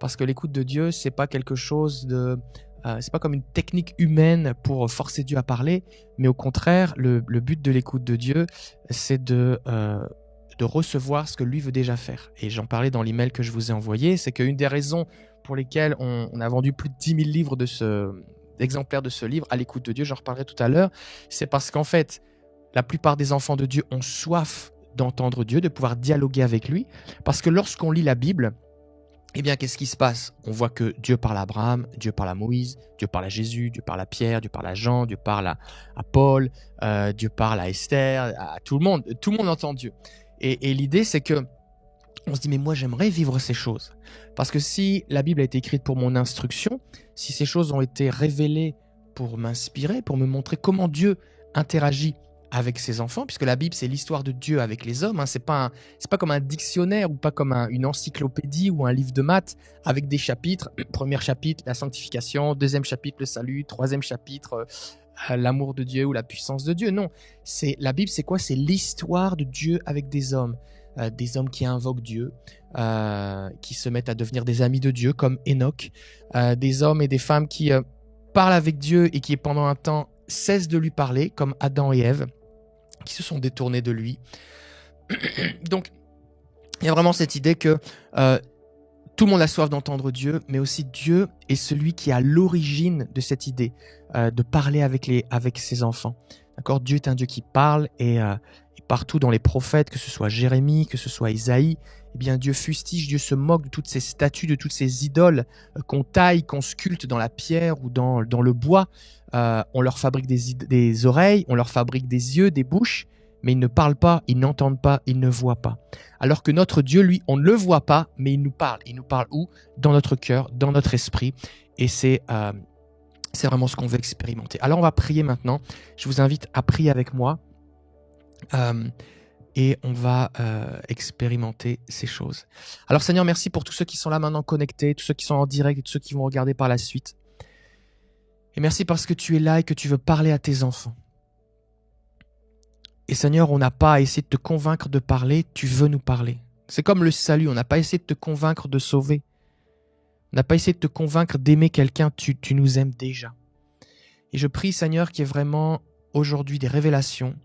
Parce que l'écoute de Dieu, c'est pas quelque chose de... c'est pas comme une technique humaine pour forcer Dieu à parler, mais au contraire, le but de l'écoute de Dieu, c'est de recevoir ce que lui veut déjà faire. Et j'en parlais dans l'email que je vous ai envoyé, c'est qu'une des raisons pour lesquelles on a vendu plus de 10 000 livres d'exemplaires de ce livre à l'écoute de Dieu, j'en reparlerai tout à l'heure, c'est parce qu'en fait, la plupart des enfants de Dieu ont soif d'entendre Dieu, de pouvoir dialoguer avec lui, parce que lorsqu'on lit la Bible, eh bien, qu'est-ce qui se passe? On voit que Dieu parle à Abraham, Dieu parle à Moïse, Dieu parle à Jésus, Dieu parle à Pierre, Dieu parle à Jean, Dieu parle à Paul, Dieu parle à Esther, à tout le monde. Tout le monde entend Dieu. Et l'idée, c'est que on se dit, mais moi, j'aimerais vivre ces choses. Parce que si la Bible a été écrite pour mon instruction, si ces choses ont été révélées pour m'inspirer, pour me montrer comment Dieu interagit avec ses enfants, puisque la Bible, c'est l'histoire de Dieu avec les hommes. Hein. C'est pas comme un dictionnaire ou pas comme une encyclopédie ou un livre de maths avec des chapitres. Premier chapitre, la sanctification. Deuxième chapitre, le salut. Troisième chapitre, l'amour de Dieu ou la puissance de Dieu. Non, la Bible, c'est quoi? C'est l'histoire de Dieu avec des hommes qui invoquent Dieu, qui se mettent à devenir des amis de Dieu, comme Enoch. Des hommes et des femmes qui parlent avec Dieu et qui, pendant un temps, cessent de lui parler, comme Adam et Ève, qui se sont détournés de lui. Donc, il y a vraiment cette idée que tout le monde a soif d'entendre Dieu, mais aussi Dieu est celui qui est à l'origine de cette idée de parler avec ses enfants. D'accord? Dieu est un Dieu qui parle et partout dans les prophètes, que ce soit Jérémie, que ce soit Isaïe, eh bien Dieu fustige, Dieu se moque de toutes ces statues, de toutes ces idoles qu'on taille, qu'on sculpte dans la pierre ou dans le bois. On leur fabrique des oreilles, on leur fabrique des yeux, des bouches, mais ils ne parlent pas, ils n'entendent pas, ils ne voient pas. Alors que notre Dieu, lui, on ne le voit pas, mais il nous parle. Il nous parle où? Dans notre cœur, dans notre esprit. Et c'est vraiment ce qu'on veut expérimenter. Alors on va prier maintenant. Je vous invite à prier avec moi. Et on va expérimenter ces choses. Alors Seigneur, merci pour tous ceux qui sont là maintenant connectés, tous ceux qui sont en direct et tous ceux qui vont regarder par la suite. Et merci parce que tu es là et que tu veux parler à tes enfants. Et Seigneur, on n'a pas à essayer de te convaincre de parler, tu veux nous parler. C'est comme le salut, on n'a pas essayé de te convaincre de sauver. On n'a pas essayé de te convaincre d'aimer quelqu'un, tu nous aimes déjà. Et je prie Seigneur qu'il y ait vraiment aujourd'hui des révélations.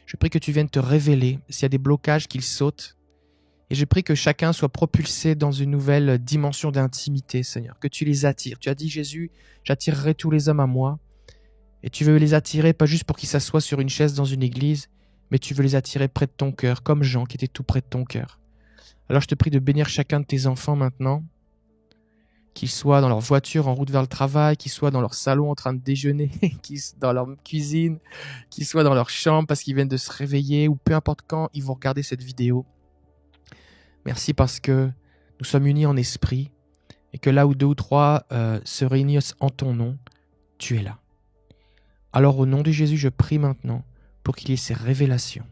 Je prie que tu viennes te révéler, s'il y a des blocages qu'ils sautent. Et je prie que chacun soit propulsé dans une nouvelle dimension d'intimité, Seigneur, que tu les attires. Tu as dit, Jésus, j'attirerai tous les hommes à moi. Et tu veux les attirer, pas juste pour qu'ils s'assoient sur une chaise dans une église, mais tu veux les attirer près de ton cœur, comme Jean qui était tout près de ton cœur. Alors je te prie de bénir chacun de tes enfants maintenant, qu'ils soient dans leur voiture en route vers le travail, qu'ils soient dans leur salon en train de déjeuner, qu'ils soient dans leur cuisine, qu'ils soient dans leur chambre parce qu'ils viennent de se réveiller, ou peu importe quand ils vont regarder cette vidéo. Merci parce que nous sommes unis en esprit et que là où 2 ou 3 se réunissent en ton nom, tu es là. Alors au nom de Jésus, je prie maintenant pour qu'il y ait ces révélations.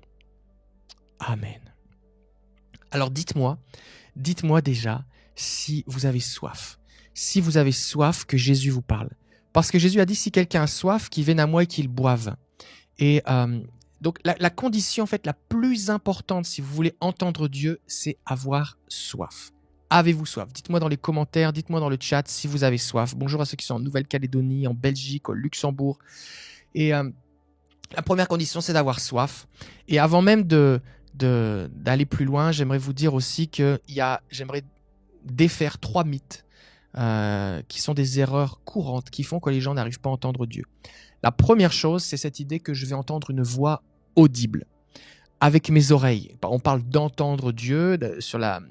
Amen. Alors dites-moi déjà si vous avez soif. Si vous avez soif, que Jésus vous parle. Parce que Jésus a dit, si quelqu'un a soif, qu'il vienne à moi et qu'il boive. Et donc la condition en fait la plus importante si vous voulez entendre Dieu, c'est avoir soif. Avez-vous soif? Dites-moi dans les commentaires, dites-moi dans le chat si vous avez soif. Bonjour à ceux qui sont en Nouvelle-Calédonie, en Belgique, au Luxembourg. Et la première condition, c'est d'avoir soif. Et avant même d'aller plus loin, j'aimerais vous dire aussi que j'aimerais défaire 3 mythes qui sont des erreurs courantes qui font que les gens n'arrivent pas à entendre Dieu. La première chose, c'est cette idée que je vais entendre une voix audible avec mes oreilles. On parle d'entendre Dieu. Sur la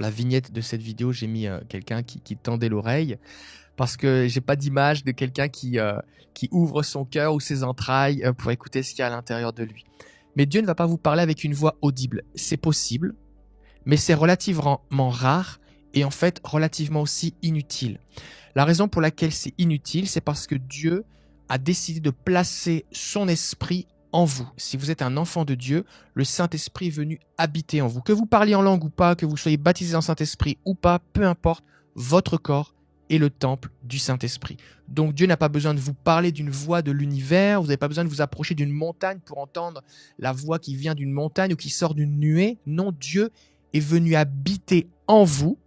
vignette de cette vidéo, j'ai mis quelqu'un qui tendait l'oreille parce que j'ai pas d'image de quelqu'un qui ouvre son cœur ou ses entrailles pour écouter ce qu'il y a à l'intérieur de lui. Mais Dieu ne va pas vous parler avec une voix audible. C'est possible, mais c'est relativement rare et en fait relativement aussi inutile. La raison pour laquelle c'est inutile, c'est parce que Dieu a décidé de placer son esprit en vous. Si vous êtes un enfant de Dieu, le Saint-Esprit est venu habiter en vous. Que vous parliez en langue ou pas, que vous soyez baptisé en Saint-Esprit ou pas, peu importe, votre corps est le temple du Saint-Esprit. Donc Dieu n'a pas besoin de vous parler d'une voix de l'univers, vous n'avez pas besoin de vous approcher d'une montagne pour entendre la voix qui vient d'une montagne ou qui sort d'une nuée. Non, Dieu est venu habiter en vous.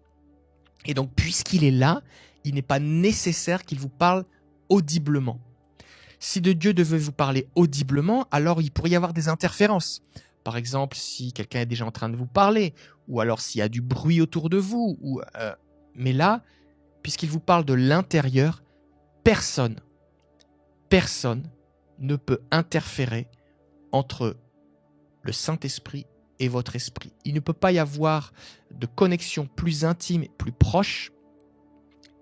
Et donc, puisqu'il est là, il n'est pas nécessaire qu'il vous parle audiblement. Si de Dieu devait vous parler audiblement, alors il pourrait y avoir des interférences. Par exemple, si quelqu'un est déjà en train de vous parler, ou alors s'il y a du bruit autour de vous. Mais là, puisqu'il vous parle de l'intérieur, personne ne peut interférer entre le Saint-Esprit et votre esprit. Il ne peut pas y avoir de connexion plus intime et plus proche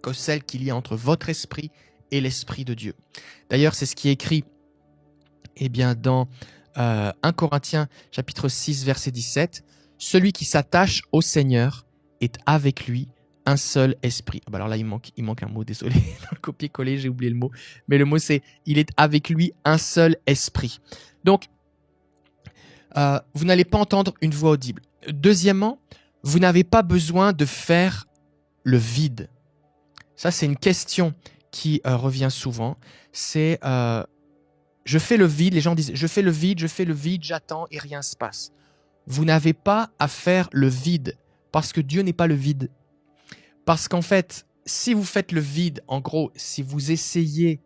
que celle qu'il y a entre votre esprit et l'Esprit de Dieu. D'ailleurs, c'est ce qui est écrit dans 1 Corinthiens chapitre 6, verset 17. « Celui qui s'attache au Seigneur est avec lui un seul esprit. » Alors là, il manque un mot, désolé, dans le copier-coller, j'ai oublié le mot. Mais le mot, c'est « il est avec lui un seul esprit ». Donc, vous n'allez pas entendre une voix audible. Deuxièmement, vous n'avez pas besoin de faire le vide. Ça, c'est une question qui revient souvent. C'est je fais le vide. Les gens disent je fais le vide, j'attends et rien ne se passe. Vous n'avez pas à faire le vide parce que Dieu n'est pas le vide. Parce qu'en fait, si vous faites le vide, en gros, si vous essayez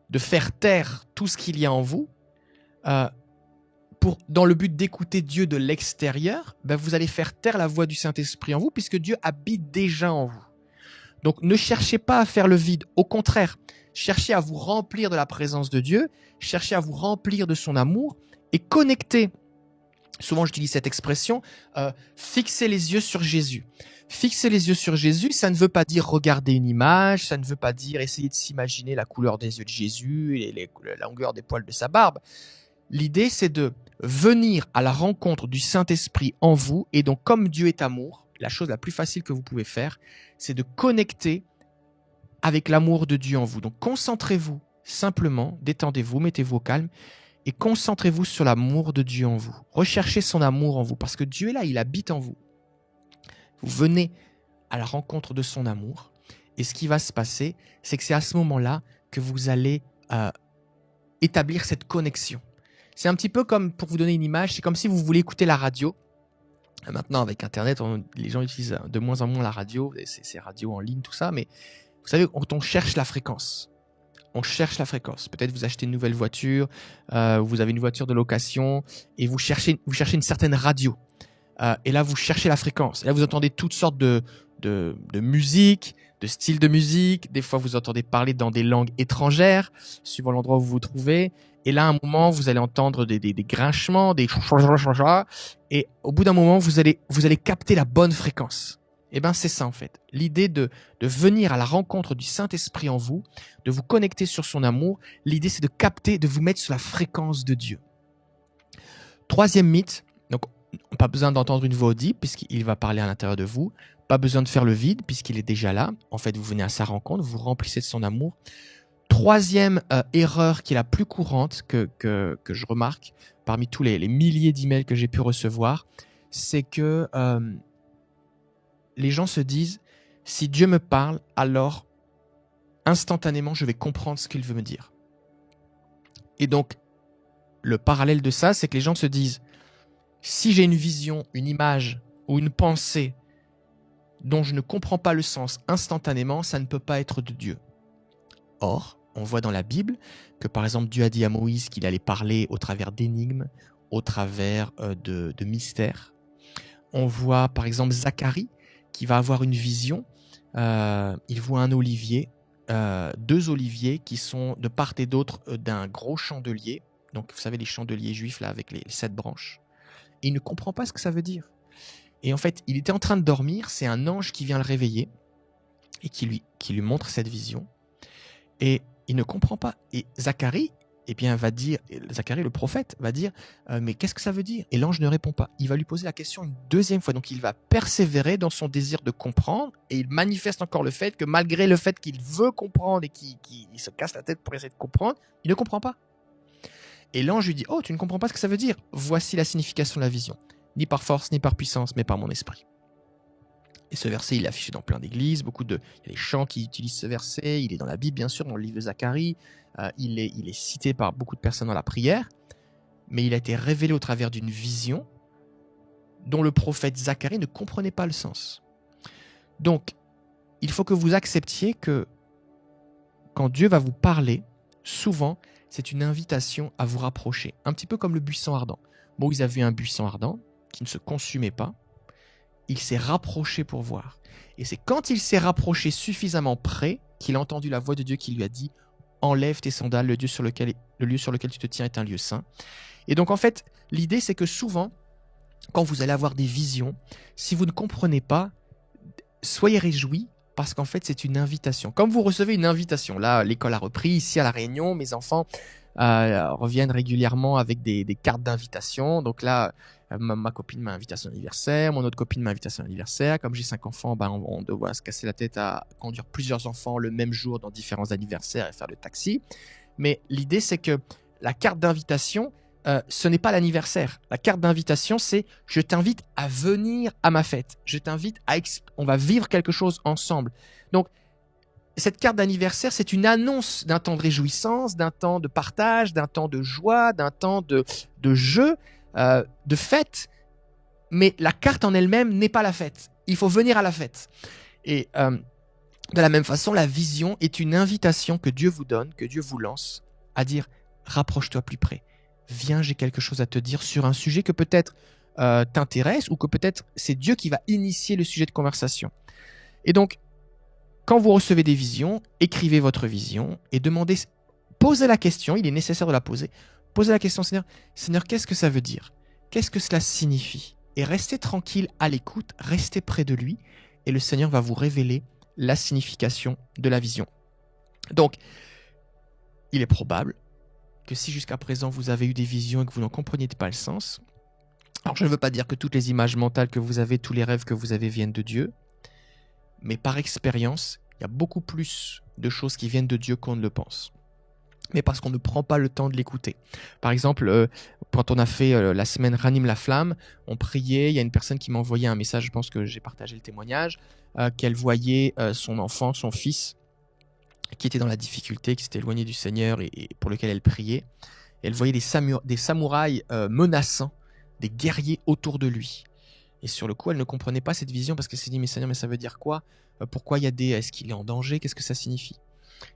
de faire taire tout ce qu'il y a en vous, dans le but d'écouter Dieu de l'extérieur, vous allez faire taire la voix du Saint-Esprit en vous puisque Dieu habite déjà en vous. Donc ne cherchez pas à faire le vide, au contraire, cherchez à vous remplir de la présence de Dieu, cherchez à vous remplir de son amour et connectez. Souvent j'utilise cette expression, fixez les yeux sur Jésus. Fixer les yeux sur Jésus, ça ne veut pas dire regarder une image, ça ne veut pas dire essayer de s'imaginer la couleur des yeux de Jésus et la longueur des poils de sa barbe. L'idée, c'est de venir à la rencontre du Saint-Esprit en vous. Et donc, comme Dieu est amour, la chose la plus facile que vous pouvez faire, c'est de connecter avec l'amour de Dieu en vous. Donc, concentrez-vous simplement, détendez-vous, mettez-vous au calme et concentrez-vous sur l'amour de Dieu en vous. Recherchez son amour en vous parce que Dieu est là, il habite en vous. Vous venez à la rencontre de son amour et ce qui va se passer, c'est que c'est à ce moment-là que vous allez établir cette connexion. C'est un petit peu comme, pour vous donner une image, c'est comme si vous voulez écouter la radio. Maintenant, avec Internet, les gens utilisent de moins en moins la radio, ces radios en ligne, tout ça, mais vous savez, quand on cherche la fréquence, peut-être vous achetez une nouvelle voiture, vous avez une voiture de location, et vous cherchez une certaine radio. Et là, vous cherchez la fréquence. Et là, vous entendez toutes sortes de musique, de styles de musique. Des fois, vous entendez parler dans des langues étrangères, suivant l'endroit où vous vous trouvez. Et là, à un moment, vous allez entendre des grinchements, des et au bout d'un moment, vous allez capter la bonne fréquence. Eh bien, c'est ça en fait. L'idée de venir à la rencontre du Saint-Esprit en vous, de vous connecter sur son amour. L'idée, c'est de capter, de vous mettre sur la fréquence de Dieu. Troisième mythe, donc pas besoin d'entendre une voix audible puisqu'il va parler à l'intérieur de vous. Pas besoin de faire le vide puisqu'il est déjà là. En fait, vous venez à sa rencontre, vous remplissez de son amour. Troisième erreur qui est la plus courante que je remarque parmi tous les milliers d'emails que j'ai pu recevoir, c'est que les gens se disent « si Dieu me parle, alors instantanément je vais comprendre ce qu'il veut me dire ». Et donc, le parallèle de ça, c'est que les gens se disent « si j'ai une vision, une image ou une pensée dont je ne comprends pas le sens instantanément, ça ne peut pas être de Dieu ». Or, on voit dans la Bible que, par exemple, Dieu a dit à Moïse qu'il allait parler au travers d'énigmes, au travers de mystères. On voit, par exemple, Zacharie qui va avoir une vision. Il voit un olivier, 2 oliviers qui sont de part et d'autre d'un gros chandelier. Donc, vous savez, les chandeliers juifs là avec les 7 branches. Et il ne comprend pas ce que ça veut dire. Et en fait, il était en train de dormir. C'est un ange qui vient le réveiller et qui lui montre cette vision. Et il ne comprend pas. Et Zacharie, Zacharie, le prophète, va dire mais qu'est-ce que ça veut dire? Et l'ange ne répond pas. Il va lui poser la question une deuxième fois. Donc il va persévérer dans son désir de comprendre et il manifeste encore le fait que malgré le fait qu'il veut comprendre et qu'il se casse la tête pour essayer de comprendre, il ne comprend pas. Et l'ange lui dit oh, tu ne comprends pas ce que ça veut dire? Voici la signification de la vision. Ni par force, ni par puissance, mais par mon esprit. Et ce verset, il est affiché dans plein d'églises. Il y a des chants qui utilisent ce verset. Il est dans la Bible, bien sûr, dans le livre de Zacharie. Il est cité par beaucoup de personnes dans la prière. Mais il a été révélé au travers d'une vision dont le prophète Zacharie ne comprenait pas le sens. Donc, il faut que vous acceptiez que quand Dieu va vous parler, souvent, c'est une invitation à vous rapprocher. Un petit peu comme le buisson ardent. Moïse a vu un buisson ardent qui ne se consumait pas. Il s'est rapproché pour voir. Et c'est quand il s'est rapproché suffisamment près qu'il a entendu la voix de Dieu qui lui a dit « Enlève tes sandales, le lieu sur lequel tu te tiens est un lieu saint. » Et donc en fait, l'idée c'est que souvent, quand vous allez avoir des visions, si vous ne comprenez pas, soyez réjouis parce qu'en fait c'est une invitation. Comme vous recevez une invitation, là l'école a repris, ici à La Réunion, mes enfants reviennent régulièrement avec des cartes d'invitation. Donc là, ma copine m'a invité à son anniversaire, mon autre copine m'a invité à son anniversaire. Comme j'ai 5 enfants, on doit se casser la tête à conduire plusieurs enfants le même jour dans différents anniversaires et faire le taxi. Mais l'idée, c'est que la carte d'invitation, ce n'est pas l'anniversaire. La carte d'invitation, c'est « je t'invite à venir à ma fête. Je t'invite à... on va vivre quelque chose ensemble. » Donc, cette carte d'anniversaire, c'est une annonce d'un temps de réjouissance, d'un temps de partage, d'un temps de joie, d'un temps de jeu, de fête. Mais la carte en elle-même n'est pas la fête. Il faut venir à la fête. Et de la même façon, la vision est une invitation que Dieu vous donne, que Dieu vous lance, à dire « rapproche-toi plus près. Viens, j'ai quelque chose à te dire sur un sujet que peut-être t'intéresse ou que peut-être c'est Dieu qui va initier le sujet de conversation. » Et donc, quand vous recevez des visions, écrivez votre vision et demandez, posez la question, il est nécessaire de la poser. Posez la question, Seigneur, qu'est-ce que ça veut dire? Qu'est-ce que cela signifie? Et restez tranquille à l'écoute, restez près de lui et le Seigneur va vous révéler la signification de la vision. Donc, il est probable que si jusqu'à présent vous avez eu des visions et que vous n'en compreniez pas le sens, alors je ne veux pas dire que toutes les images mentales que vous avez, tous les rêves que vous avez viennent de Dieu, mais par expérience, il y a beaucoup plus de choses qui viennent de Dieu qu'on ne le pense. Mais parce qu'on ne prend pas le temps de l'écouter. Par exemple, quand on a fait la semaine Ranime la flamme, on priait, il y a une personne qui m'a envoyé un message, je pense que j'ai partagé le témoignage, qu'elle voyait son enfant, son fils, qui était dans la difficulté, qui s'était éloigné du Seigneur et pour lequel elle priait. Et elle voyait des samouraïs menaçants, des guerriers autour de lui. Et sur le coup, elle ne comprenait pas cette vision parce qu'elle s'est dit « Mais Seigneur, mais ça veut dire quoi? Pourquoi il y a des... Est-ce qu'il est en danger? Qu'est-ce que ça signifie ?»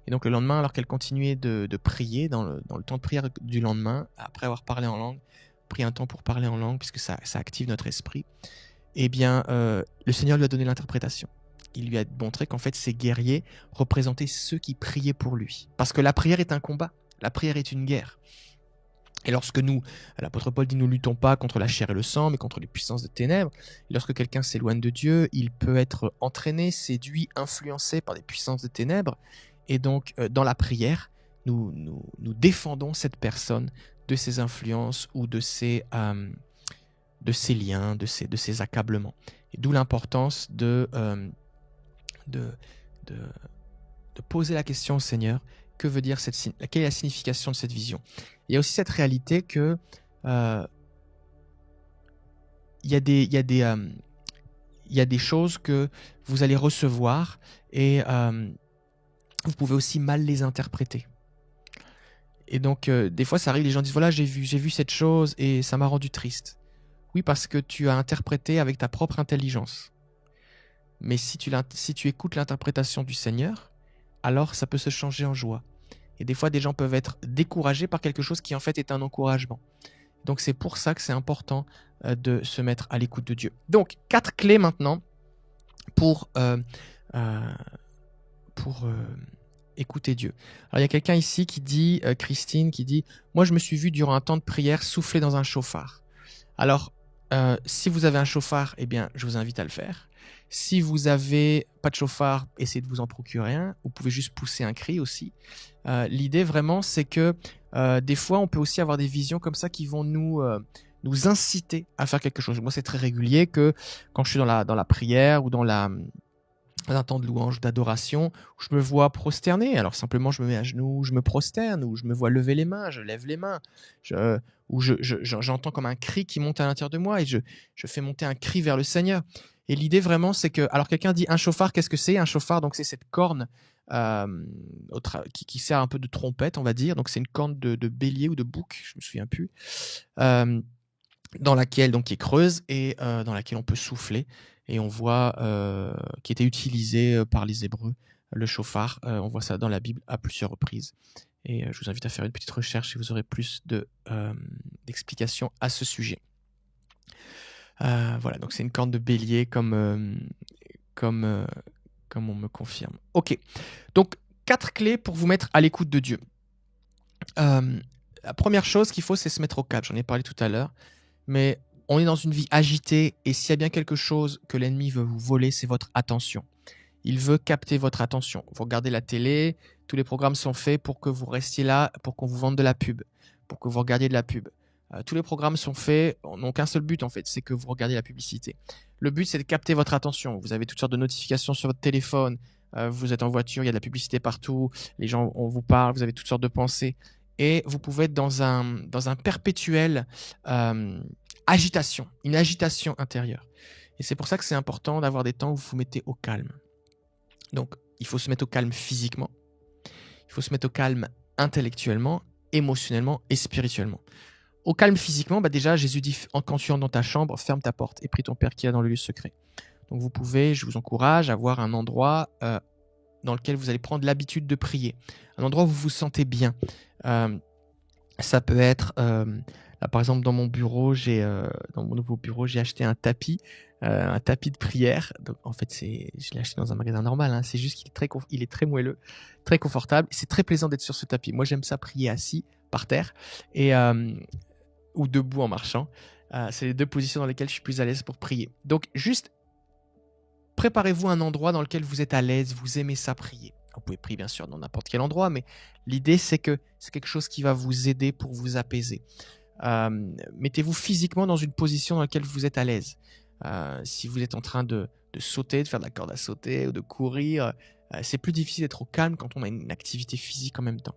Et donc le lendemain, alors qu'elle continuait de prier, dans le temps de prière du lendemain, après avoir parlé en langue, pris un temps pour parler en langue, puisque ça active notre esprit, eh bien, le Seigneur lui a donné l'interprétation. Il lui a montré qu'en fait, ces guerriers représentaient ceux qui priaient pour lui. Parce que la prière est un combat, la prière est une guerre. Et lorsque nous, l'apôtre Paul dit, nous ne luttons pas contre la chair et le sang, mais contre les puissances de ténèbres. Et lorsque quelqu'un s'éloigne de Dieu, il peut être entraîné, séduit, influencé par des puissances de ténèbres. Et donc, dans la prière, nous défendons cette personne de ses influences ou de ses liens, de ses accablements. Et d'où l'importance de poser la question au Seigneur, que veut dire quelle est la signification de cette vision? Il y a aussi cette réalité que il y a des choses que vous allez recevoir et vous pouvez aussi mal les interpréter. Et donc, des fois, ça arrive, les gens disent « Voilà, j'ai vu cette chose et ça m'a rendu triste. » Oui, parce que tu as interprété avec ta propre intelligence. Mais si tu écoutes l'interprétation du Seigneur, alors ça peut se changer en joie. Et des fois, des gens peuvent être découragés par quelque chose qui en fait est un encouragement. Donc c'est pour ça que c'est important de se mettre à l'écoute de Dieu. Donc 4 clés maintenant pour écouter Dieu. Alors il y a quelqu'un ici qui dit, Christine, qui dit « Moi je me suis vu durant un temps de prière souffler dans un chauffard. » Alors si vous avez un chauffard, eh bien je vous invite à le faire. Si vous n'avez pas de chauffard, essayez de vous en procurer un. Vous pouvez juste pousser un cri aussi. L'idée vraiment, c'est que des fois, on peut aussi avoir des visions comme ça qui vont nous inciter à faire quelque chose. Moi, c'est très régulier que quand je suis dans la prière ou dans un temps de louange, d'adoration, où je me vois prosterner. Alors simplement, je me mets à genoux, je me prosterne, ou je me vois lever les mains, je lève les mains, ou j'entends comme un cri qui monte à l'intérieur de moi et je fais monter un cri vers le Seigneur. Et l'idée vraiment, c'est que... Alors quelqu'un dit un chauffard, qu'est-ce que c'est? Un chauffard, donc c'est cette corne qui sert un peu de trompette, on va dire. Donc c'est une corne de bélier ou de bouc, je me souviens plus, dans laquelle, donc qui est creuse et dans laquelle on peut souffler. et on voit qui était utilisé par les Hébreux, le chauffard. On voit ça dans la Bible à plusieurs reprises. Et je vous invite à faire une petite recherche et vous aurez plus d'explications à ce sujet. Voilà, donc c'est une corne de bélier comme on me confirme. Ok, donc 4 clés pour vous mettre à l'écoute de Dieu. La première chose qu'il faut, c'est se mettre au calme. J'en ai parlé tout à l'heure, mais on est dans une vie agitée et s'il y a bien quelque chose que l'ennemi veut vous voler, c'est votre attention. Il veut capter votre attention. Vous regardez la télé, tous les programmes sont faits pour que vous restiez là, pour qu'on vous vende de la pub, pour que vous regardiez de la pub. Tous les programmes sont faits, n'ont qu'un seul but en fait, c'est que vous regardiez la publicité. Le but, c'est de capter votre attention. Vous avez toutes sortes de notifications sur votre téléphone, vous êtes en voiture, il y a de la publicité partout, les gens, on vous parle, vous avez toutes sortes de pensées. Et vous pouvez être dans un perpétuel agitation, une agitation intérieure. Et c'est pour ça que c'est important d'avoir des temps où vous vous mettez au calme. Donc, il faut se mettre au calme physiquement, il faut se mettre au calme intellectuellement, émotionnellement et spirituellement. Au calme physiquement, déjà, Jésus dit, quand tu entres dans ta chambre, ferme ta porte et prie ton Père qui est dans le lieu secret. Donc, vous pouvez, je vous encourage à avoir un endroit dans lequel vous allez prendre l'habitude de prier, un endroit où vous vous sentez bien. Ça peut être, là, par exemple, dans mon nouveau bureau, j'ai acheté un tapis de prière. Donc, en fait, je l'ai acheté dans un magasin normal. Hein. C'est juste qu'il est très moelleux, très confortable. C'est très plaisant d'être sur ce tapis. Moi, j'aime ça prier assis par terre ou debout en marchant. C'est les deux positions dans lesquelles je suis plus à l'aise pour prier. Donc, juste préparez-vous un endroit dans lequel vous êtes à l'aise, vous aimez ça prier. Vous pouvez prier bien sûr dans n'importe quel endroit, mais l'idée c'est que c'est quelque chose qui va vous aider pour vous apaiser. Mettez-vous physiquement dans une position dans laquelle vous êtes à l'aise. Si vous êtes en train de sauter, de faire de la corde à sauter ou de courir, c'est plus difficile d'être au calme quand on a une activité physique en même temps.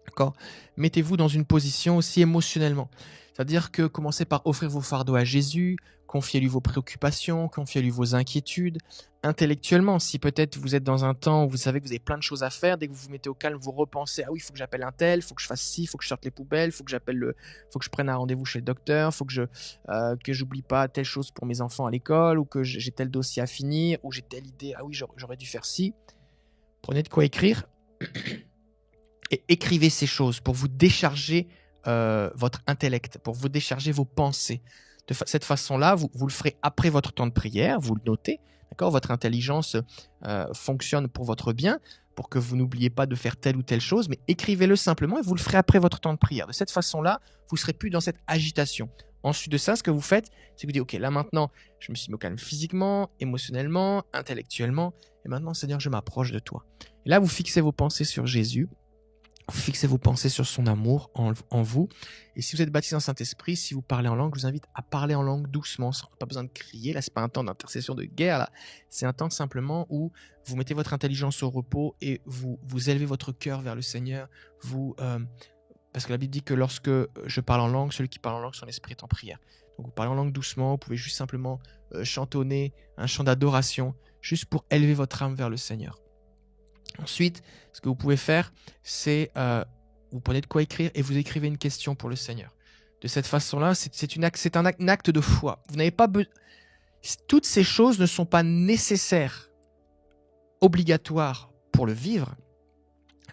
D'accord ? Mettez-vous dans une position aussi émotionnellement. C'est-à-dire que commencez par offrir vos fardeaux à Jésus, confiez-lui vos préoccupations, confiez-lui vos inquiétudes. Intellectuellement, si peut-être vous êtes dans un temps où vous savez que vous avez plein de choses à faire, dès que vous vous mettez au calme, vous repensez « Ah oui, il faut que j'appelle un tel, il faut que je fasse ci, il faut que je sorte les poubelles, il faut que je prenne un rendez-vous chez le docteur, il faut que j'oublie pas telle chose pour mes enfants à l'école, ou que j'ai tel dossier à finir, ou j'ai telle idée, ah oui, j'aurais dû faire ci. » Prenez de quoi écrire et écrivez ces choses pour vous décharger votre intellect, pour vous décharger vos pensées. De cette façon-là, vous le ferez après votre temps de prière, vous le notez, d'accord ? Votre intelligence fonctionne pour votre bien, pour que vous n'oubliez pas de faire telle ou telle chose, mais écrivez-le simplement et vous le ferez après votre temps de prière. De cette façon-là, vous ne serez plus dans cette agitation. Ensuite de ça, ce que vous faites, c'est que vous dites, ok, là maintenant, je me suis mis au calme physiquement, émotionnellement, intellectuellement, et maintenant, Seigneur, je m'approche de toi. Et là, vous fixez vos pensées sur Jésus, vous fixez vos pensées sur son amour en vous. Et si vous êtes baptisé en Saint-Esprit, si vous parlez en langue, je vous invite à parler en langue doucement, sans pas besoin de crier. Là, ce n'est pas un temps d'intercession de guerre. Là, c'est un temps simplement où vous mettez votre intelligence au repos et vous élevez votre cœur vers le Seigneur. Parce que la Bible dit que lorsque je parle en langue, celui qui parle en langue, son esprit est en prière. Donc vous parlez en langue doucement, vous pouvez juste simplement chantonner un chant d'adoration, juste pour élever votre âme vers le Seigneur. Ensuite, ce que vous pouvez faire, c'est vous prenez de quoi écrire et vous écrivez une question pour le Seigneur. De cette façon-là, c'est un acte de foi. Vous n'avez pas toutes ces choses ne sont pas nécessaires, obligatoires pour le vivre,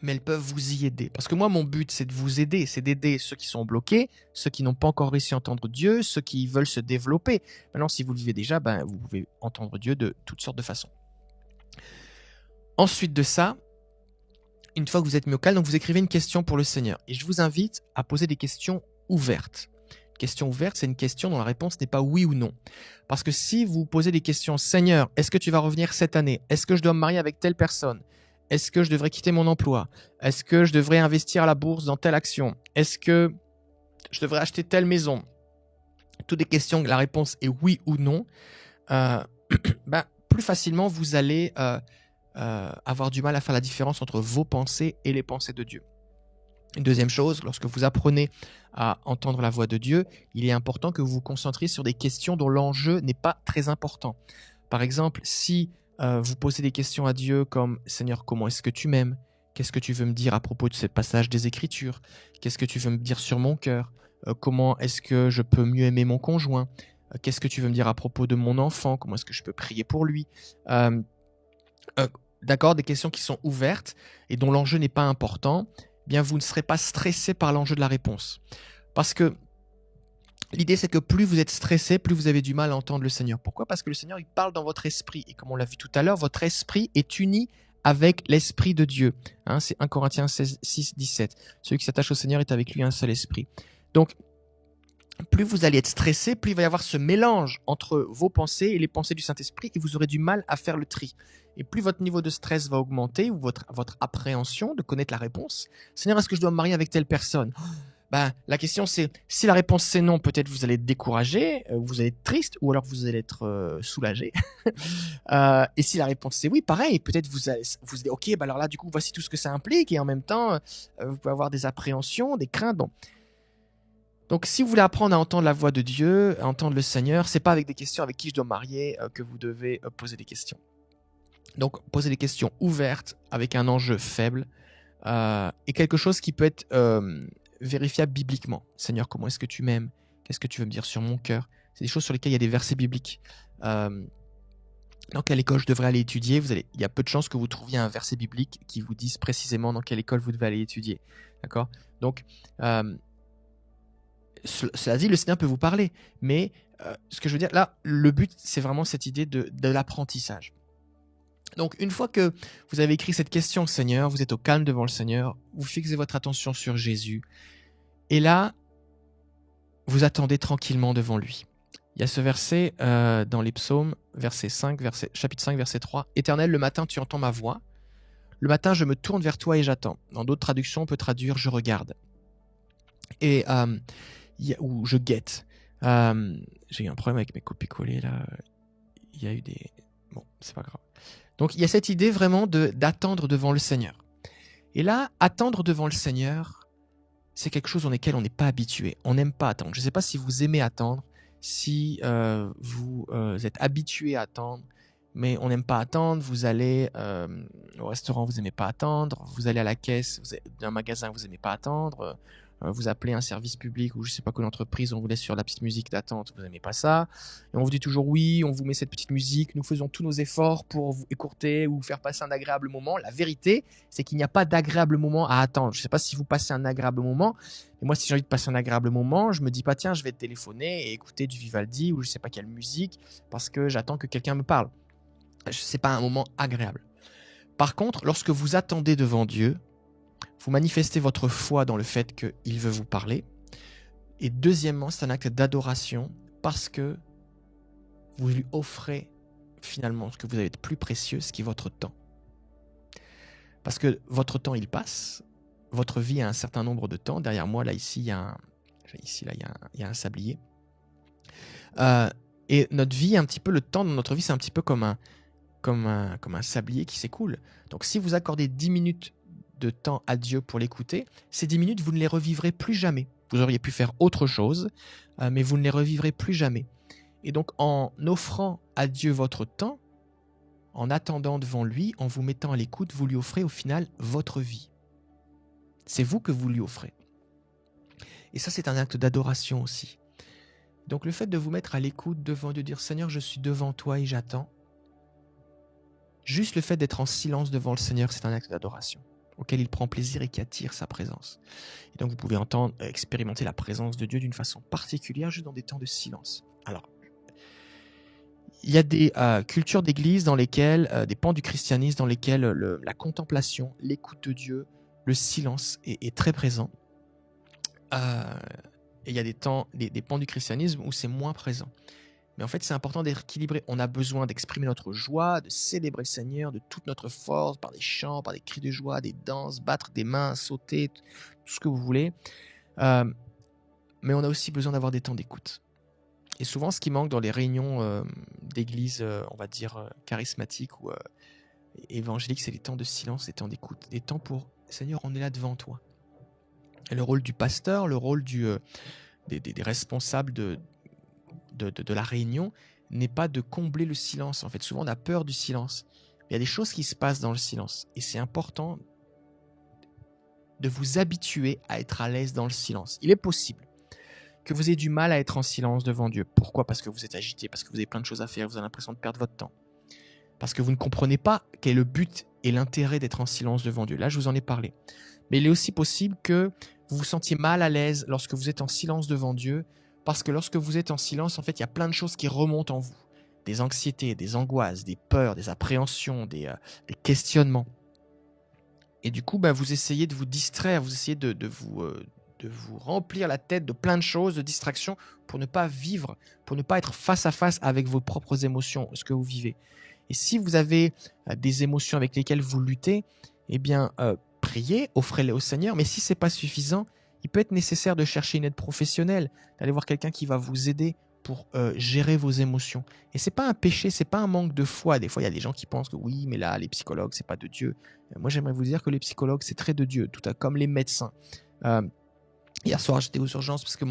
mais elles peuvent vous y aider. Parce que moi, mon but, c'est de vous aider, c'est d'aider ceux qui sont bloqués, ceux qui n'ont pas encore réussi à entendre Dieu, ceux qui veulent se développer. Maintenant, si vous le vivez déjà, vous pouvez entendre Dieu de toutes sortes de façons. Ensuite de ça, une fois que vous êtes mis au calme, donc vous écrivez une question pour le Seigneur. Et je vous invite à poser des questions ouvertes. Une question ouverte, c'est une question dont la réponse n'est pas oui ou non. Parce que si vous posez des questions, Seigneur, est-ce que tu vas revenir cette année ? Est-ce que je dois me marier avec telle personne ? Est-ce que je devrais quitter mon emploi ? Est-ce que je devrais investir à la bourse dans telle action ? Est-ce que je devrais acheter telle maison ? Toutes des questions, la réponse est oui ou non. Plus facilement, vous allez avoir du mal à faire la différence entre vos pensées et les pensées de Dieu. Une deuxième chose, lorsque vous apprenez à entendre la voix de Dieu, il est important que vous vous concentriez sur des questions dont l'enjeu n'est pas très important. Par exemple, si vous posez des questions à Dieu comme « Seigneur, comment est-ce que tu m'aimes ? Qu'est-ce que tu veux me dire à propos de ce passage des Écritures ? Qu'est-ce que tu veux me dire sur mon cœur ? Comment est-ce que je peux mieux aimer mon conjoint ? Qu'est-ce que tu veux me dire à propos de mon enfant? Comment est-ce que je peux prier pour lui? Euh, d'accord, des questions qui sont ouvertes et dont l'enjeu n'est pas important, eh bien vous ne serez pas stressé par l'enjeu de la réponse. Parce que l'idée, c'est que plus vous êtes stressé, plus vous avez du mal à entendre le Seigneur. Pourquoi? Parce que le Seigneur, il parle dans votre esprit. Et comme on l'a vu tout à l'heure, votre esprit est uni avec l'esprit de Dieu. Hein, c'est 1 Corinthiens 6, 17. Celui qui s'attache au Seigneur est avec lui un seul esprit. Donc, plus vous allez être stressé, plus il va y avoir ce mélange entre vos pensées et les pensées du Saint-Esprit et vous aurez du mal à faire le tri. Et plus votre niveau de stress va augmenter ou votre appréhension de connaître la réponse. Seigneur, est-ce que je dois me marier avec telle personne? Ben, la question c'est, si la réponse c'est non, peut-être vous allez être découragé, vous allez être triste ou alors vous allez être soulagé. Et si la réponse c'est oui, pareil, peut-être vous dites ok, ben alors là du coup voici tout ce que ça implique et en même temps vous pouvez avoir des appréhensions, des craintes. Bon. Donc si vous voulez apprendre à entendre la voix de Dieu, à entendre le Seigneur, c'est pas avec des questions avec qui je dois me marier que vous devez poser des questions. Donc posez des questions ouvertes avec un enjeu faible et quelque chose qui peut être vérifiable bibliquement. Seigneur, comment est-ce que tu m'aimes? Qu'est-ce que tu veux me dire sur mon cœur? C'est des choses sur lesquelles il y a des versets bibliques. Dans quelle école je devrais aller étudier? Il y a peu de chances que vous trouviez un verset biblique qui vous dise précisément dans quelle école vous devez aller étudier. D'accord? Donc, cela dit, le Seigneur peut vous parler. Mais ce que je veux dire, là, le but, c'est vraiment cette idée de l'apprentissage. Donc, une fois que vous avez écrit cette question, Seigneur, vous êtes au calme devant le Seigneur, vous fixez votre attention sur Jésus, et là, vous attendez tranquillement devant lui. Il y a ce verset dans les psaumes, chapitre 5, verset 3. « Éternel, le matin, tu entends ma voix. Le matin, je me tourne vers toi et j'attends. » Dans d'autres traductions, on peut traduire « je regarde ». Et, ou « je guette ». J'ai eu un problème avec mes copier-coller, là. Il y a eu des... Bon, c'est pas grave. Donc, il y a cette idée vraiment d'attendre devant le Seigneur. Et là, attendre devant le Seigneur, c'est quelque chose dans lequel on n'est pas habitué. On n'aime pas attendre. Je ne sais pas si vous aimez attendre, si vous êtes habitué à attendre, mais on n'aime pas attendre. Vous allez au restaurant, vous n'aimez pas attendre. Vous allez à la caisse d'un magasin, vous n'aimez pas attendre. Vous appelez un service public ou je ne sais pas quelle entreprise, on vous laisse sur la petite musique d'attente, vous n'aimez pas ça. Et on vous dit toujours oui, on vous met cette petite musique, nous faisons tous nos efforts pour vous écourter ou vous faire passer un agréable moment. La vérité, c'est qu'il n'y a pas d'agréable moment à attendre. Je ne sais pas si vous passez un agréable moment, mais moi si j'ai envie de passer un agréable moment, je me dis pas tiens, je vais te téléphoner et écouter du Vivaldi ou je ne sais pas quelle musique parce que j'attends que quelqu'un me parle. Ce n'est pas un moment agréable. Par contre, lorsque vous attendez devant Dieu, vous manifestez votre foi dans le fait qu'il veut vous parler. Et deuxièmement, c'est un acte d'adoration parce que vous lui offrez finalement ce que vous avez de plus précieux, ce qui est votre temps. Parce que votre temps, il passe. Votre vie a un certain nombre de temps. Derrière moi, là, ici, il y a un sablier. Et notre vie, un petit peu, le temps de notre vie, c'est un petit peu comme un sablier qui s'écoule. Donc, si vous accordez 10 minutes de temps à Dieu pour l'écouter, ces 10 minutes, vous ne les revivrez plus jamais. Vous auriez pu faire autre chose, mais vous ne les revivrez plus jamais. Et donc, en offrant à Dieu votre temps, en attendant devant lui, en vous mettant à l'écoute, vous lui offrez au final votre vie. C'est vous que vous lui offrez. Et ça, c'est un acte d'adoration aussi. Donc, le fait de vous mettre à l'écoute devant Dieu, dire « Seigneur, je suis devant toi et j'attends », juste le fait d'être en silence devant le Seigneur, c'est un acte d'adoration auquel il prend plaisir et qui attire sa présence. Et donc vous pouvez expérimenter la présence de Dieu d'une façon particulière juste dans des temps de silence. Alors, il y a des cultures d'église dans lesquelles, des pans du christianisme dans lesquels la contemplation, l'écoute de Dieu, le silence est très présent. Et il y a des pans du christianisme où c'est moins présent. Mais en fait, c'est important d'être équilibré. On a besoin d'exprimer notre joie, de célébrer le Seigneur de toute notre force, par des chants, par des cris de joie, des danses, battre des mains, sauter, tout ce que vous voulez. Mais on a aussi besoin d'avoir des temps d'écoute. Et souvent, ce qui manque dans les réunions d'église, on va dire, charismatiques ou évangéliques, c'est les temps de silence, les temps d'écoute. Des temps pour, Seigneur, on est là devant toi. Et le rôle du pasteur, le rôle des responsables de la réunion n'est pas de combler le silence. En fait, souvent, on a peur du silence. Il y a des choses qui se passent dans le silence. Et c'est important de vous habituer à être à l'aise dans le silence. Il est possible que vous ayez du mal à être en silence devant Dieu. Pourquoi? Parce que vous êtes agité, parce que vous avez plein de choses à faire, vous avez l'impression de perdre votre temps. Parce que vous ne comprenez pas quel est le but et l'intérêt d'être en silence devant Dieu. Là, je vous en ai parlé. Mais il est aussi possible que vous vous sentiez mal à l'aise lorsque vous êtes en silence devant Dieu, parce que lorsque vous êtes en silence, en fait, il y a plein de choses qui remontent en vous. Des anxiétés, des angoisses, des peurs, des appréhensions, des questionnements. Et du coup, vous essayez de vous distraire, vous essayez de vous remplir la tête de plein de choses, de distractions, pour ne pas vivre, pour ne pas être face à face avec vos propres émotions, ce que vous vivez. Et si vous avez des émotions avec lesquelles vous luttez, eh bien, priez, offrez-les au Seigneur. Mais si ce n'est pas suffisant, il peut être nécessaire de chercher une aide professionnelle, d'aller voir quelqu'un qui va vous aider pour gérer vos émotions. Et ce n'est pas un péché, ce n'est pas un manque de foi. Des fois, il y a des gens qui pensent que oui, mais là, les psychologues, ce n'est pas de Dieu. Moi, j'aimerais vous dire que les psychologues, c'est très de Dieu, tout comme les médecins. Hier soir, j'étais aux urgences parce que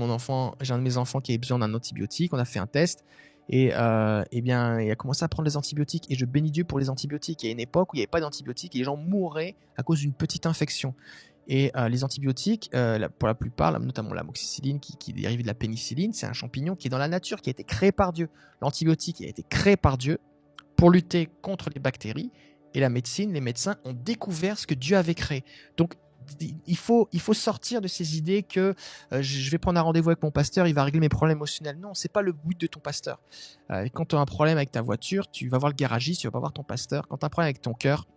j'ai un de mes enfants qui avait besoin d'un antibiotique. On a fait un test. Et eh bien, il a commencé à prendre des antibiotiques. Et je bénis Dieu pour les antibiotiques. Il y a une époque où il n'y avait pas d'antibiotiques et les gens mouraient à cause d'une petite infection. Et les antibiotiques, pour la plupart, notamment l'amoxicilline qui est dérivée de la pénicilline, c'est un champignon qui est dans la nature, qui a été créé par Dieu. L'antibiotique a été créé par Dieu pour lutter contre les bactéries. Et la médecine, les médecins ont découvert ce que Dieu avait créé. Donc, il faut sortir de ces idées que je vais prendre un rendez-vous avec mon pasteur, il va régler mes problèmes émotionnels. Non, c'est pas le but de ton pasteur. Quand tu as un problème avec ta voiture, tu vas voir le garagiste, tu vas pas voir ton pasteur. Quand tu as un problème avec ton cœur,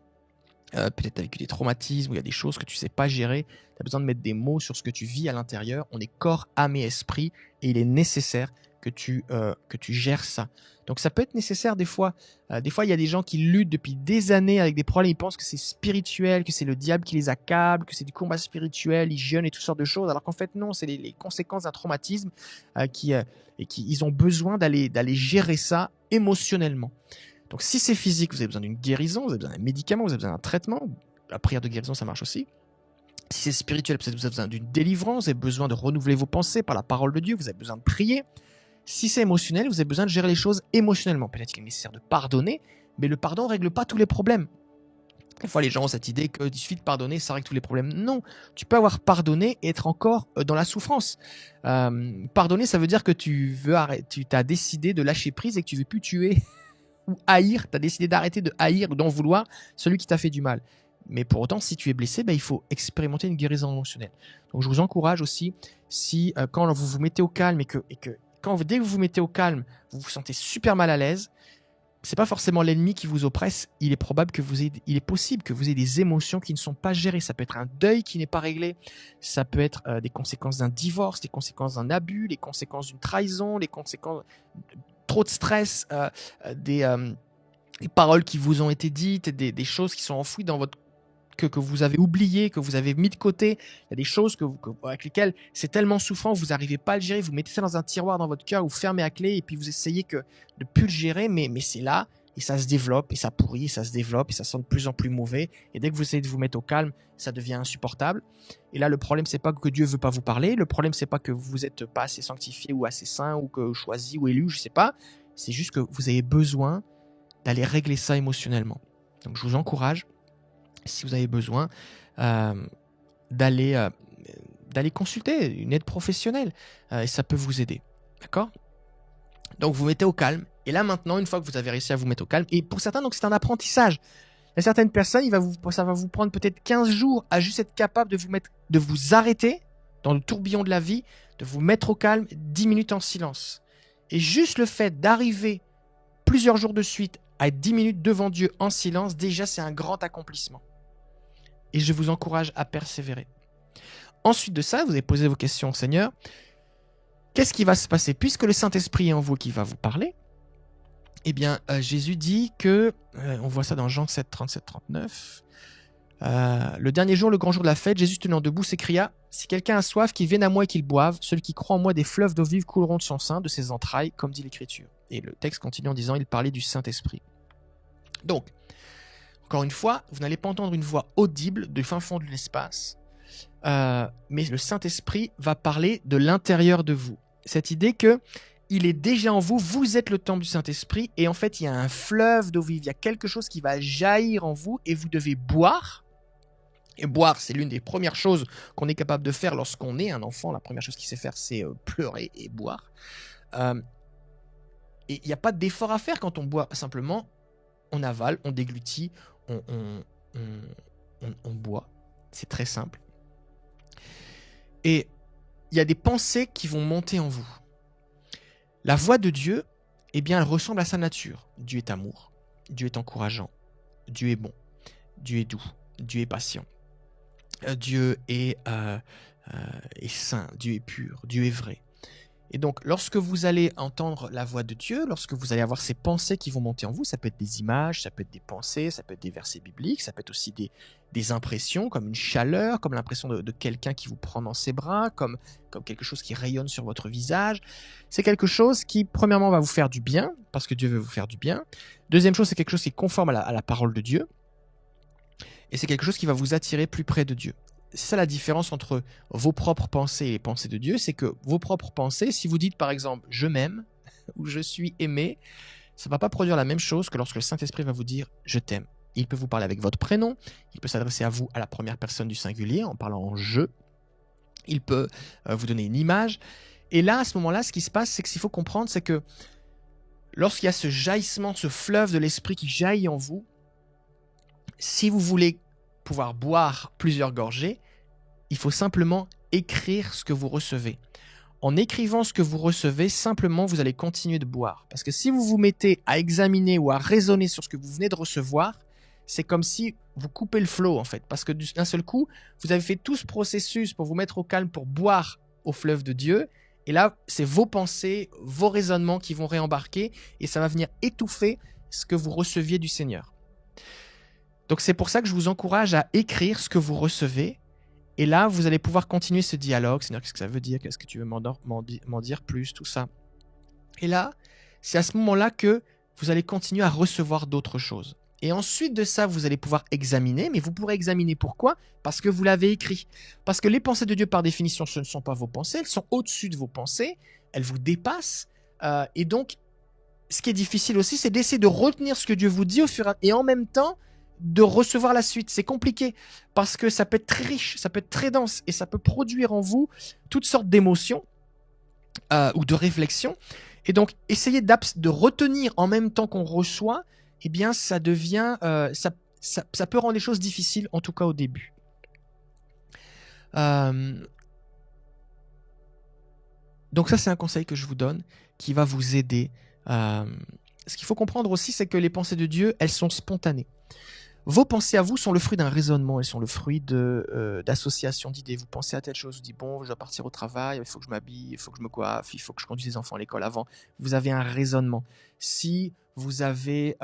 peut-être avec des traumatismes, où il y a des choses que tu sais pas gérer, tu as besoin de mettre des mots sur ce que tu vis à l'intérieur. On est corps, âme et esprit, et il est nécessaire que tu gères ça. Donc ça peut être nécessaire des fois. Des fois, il y a des gens qui luttent depuis des années avec des problèmes. Ils pensent que c'est spirituel, que c'est le diable qui les accable, que c'est du combat spirituel, ils jeûnent et toutes sortes de choses. Alors qu'en fait, non, c'est les conséquences d'un traumatisme ils ont besoin d'aller gérer ça émotionnellement. Donc si c'est physique, vous avez besoin d'une guérison, vous avez besoin d'un médicament, vous avez besoin d'un traitement. La prière de guérison, ça marche aussi. Si c'est spirituel, peut-être vous avez besoin d'une délivrance, vous avez besoin de renouveler vos pensées par la parole de Dieu, vous avez besoin de prier. Si c'est émotionnel, vous avez besoin de gérer les choses émotionnellement. Peut-être qu'il est nécessaire de pardonner, mais le pardon ne règle pas tous les problèmes. Des fois, les gens ont cette idée qu'il suffit de pardonner, ça règle tous les problèmes. Non, tu peux avoir pardonné et être encore dans la souffrance. Pardonner, ça veut dire que tu as décidé de lâcher prise et que tu ne veux plus tuer ou haïr. Tu as décidé d'arrêter de haïr ou d'en vouloir celui qui t'a fait du mal. Mais pour autant, si tu es blessé, il faut expérimenter une guérison émotionnelle. Donc, je vous encourage aussi, si quand vous vous mettez au calme dès que vous vous mettez au calme, vous vous sentez super mal à l'aise, c'est pas forcément l'ennemi qui vous oppresse. Il est possible que vous ayez des émotions qui ne sont pas gérées. Ça peut être un deuil qui n'est pas réglé. Ça peut être des conséquences d'un divorce, des conséquences d'un abus, les conséquences d'une trahison, les conséquences de trop de stress, des paroles qui vous ont été dites, des choses qui sont enfouies dans votre que vous avez oublié, que vous avez mis de côté. Il y a des choses avec lesquelles c'est tellement souffrant, vous n'arrivez pas à le gérer, vous mettez ça dans un tiroir dans votre cœur, vous fermez à clé et puis vous essayez de ne plus le gérer, mais c'est là et ça se développe et ça pourrit et ça se développe et ça sent de plus en plus mauvais. Et dès que vous essayez de vous mettre au calme, ça devient insupportable. Et là, le problème, c'est pas que Dieu veut pas vous parler, le problème, c'est pas que vous n'êtes pas assez sanctifié ou assez saint ou que choisi ou élu, je sais pas. C'est juste que vous avez besoin d'aller régler ça émotionnellement. Donc, je vous encourage, si vous avez besoin, d'aller consulter une aide professionnelle et ça peut vous aider. D'accord ? Donc, vous mettez au calme. Et là, maintenant, une fois que vous avez réussi à vous mettre au calme, et pour certains, donc c'est un apprentissage. Il y a certaines personnes, ça va vous prendre peut-être 15 jours à juste être capable de vous arrêter dans le tourbillon de la vie, de vous mettre au calme 10 minutes en silence. Et juste le fait d'arriver plusieurs jours de suite à être 10 minutes devant Dieu en silence, déjà, c'est un grand accomplissement. Et je vous encourage à persévérer. Ensuite de ça, vous avez posé vos questions au Seigneur. Qu'est-ce qui va se passer ? Puisque le Saint-Esprit est en vous qui va vous parler, eh bien, Jésus dit que, on voit ça dans Jean 7, 37, 39, le dernier jour, le grand jour de la fête, Jésus tenant debout s'écria « Si quelqu'un a soif, qu'il vienne à moi et qu'il boive, celui qui croit en moi, des fleuves d'eau vive couleront de son sein, de ses entrailles, comme dit l'Écriture. » Et le texte continue en disant, il parlait du Saint-Esprit. Donc, encore une fois, vous n'allez pas entendre une voix audible du fin fond de l'espace, mais le Saint-Esprit va parler de l'intérieur de vous. Cette idée que il est déjà en vous, vous êtes le temple du Saint-Esprit, et en fait, il y a un fleuve d'eau vive, il y a quelque chose qui va jaillir en vous, et vous devez boire Et boire, c'est l'une des premières choses qu'on est capable de faire lorsqu'on est un enfant. La première chose qu'il sait faire, c'est pleurer et boire. Euh, et il n'y a pas d'effort à faire quand on boit. Simplement, on avale, on déglutit, on boit. C'est très simple. Et il y a des pensées qui vont monter en vous. La voix de Dieu, eh bien, elle ressemble à sa nature. Dieu est amour, Dieu est encourageant, Dieu est bon, Dieu est doux, Dieu est patient, Dieu est saint, Dieu est pur, Dieu est vrai. Et donc, lorsque vous allez entendre la voix de Dieu, lorsque vous allez avoir ces pensées qui vont monter en vous, ça peut être des images, ça peut être des pensées, ça peut être des versets bibliques, ça peut être aussi des impressions, comme une chaleur, comme l'impression de quelqu'un qui vous prend dans ses bras, comme quelque chose qui rayonne sur votre visage. C'est quelque chose qui, premièrement, va vous faire du bien, parce que Dieu veut vous faire du bien. Deuxième chose, c'est quelque chose qui est conforme à la parole de Dieu. Et c'est quelque chose qui va vous attirer plus près de Dieu. C'est ça la différence entre vos propres pensées et les pensées de Dieu, c'est que vos propres pensées, si vous dites par exemple « je m'aime » ou « je suis aimé », ça ne va pas produire la même chose que lorsque le Saint-Esprit va vous dire « je t'aime ». Il peut vous parler avec votre prénom, il peut s'adresser à vous à la première personne du singulier en parlant en « je », il peut vous donner une image. Et là, à ce moment-là, ce qui se passe, c'est que ce qu'il faut comprendre, c'est que lorsqu'il y a ce jaillissement, ce fleuve de l'Esprit qui jaillit en vous, si vous voulez pouvoir boire plusieurs gorgées, il faut simplement écrire ce que vous recevez. En écrivant ce que vous recevez, simplement, vous allez continuer de boire. Parce que si vous vous mettez à examiner ou à raisonner sur ce que vous venez de recevoir, c'est comme si vous coupez le flot, en fait. Parce que d'un seul coup, vous avez fait tout ce processus pour vous mettre au calme, pour boire au fleuve de Dieu. Et là, c'est vos pensées, vos raisonnements qui vont réembarquer et ça va venir étouffer ce que vous receviez du Seigneur. Donc c'est pour ça que je vous encourage à écrire ce que vous recevez. Et là, vous allez pouvoir continuer ce dialogue. Seigneur, qu'est-ce que ça veut dire? Qu'est-ce que tu veux m'en dire plus? Tout ça. Et là, c'est à ce moment-là que vous allez continuer à recevoir d'autres choses. Et ensuite de ça, vous allez pouvoir examiner. Mais vous pourrez examiner pourquoi? Parce que vous l'avez écrit. Parce que les pensées de Dieu, par définition, ce ne sont pas vos pensées. Elles sont au-dessus de vos pensées. Elles vous dépassent. Et donc, ce qui est difficile aussi, c'est d'essayer de retenir ce que Dieu vous dit au fur et en même temps, de recevoir la suite. C'est compliqué parce que ça peut être très riche, ça peut être très dense et ça peut produire en vous toutes sortes d'émotions ou de réflexions. Et donc, essayer de retenir en même temps qu'on reçoit, eh bien, ça devient, ça peut rendre les choses difficiles, en tout cas au début. Donc ça, c'est un conseil que je vous donne qui va vous aider. Ce qu'il faut comprendre aussi, c'est que les pensées de Dieu, elles sont spontanées. Vos pensées à vous sont le fruit d'un raisonnement, elles sont le fruit d'associations d'idées. Vous pensez à telle chose, vous dites bon, je dois partir au travail, il faut que je m'habille, il faut que je me coiffe, il faut que je conduise les enfants à l'école avant. Vous avez un raisonnement. Si vous avez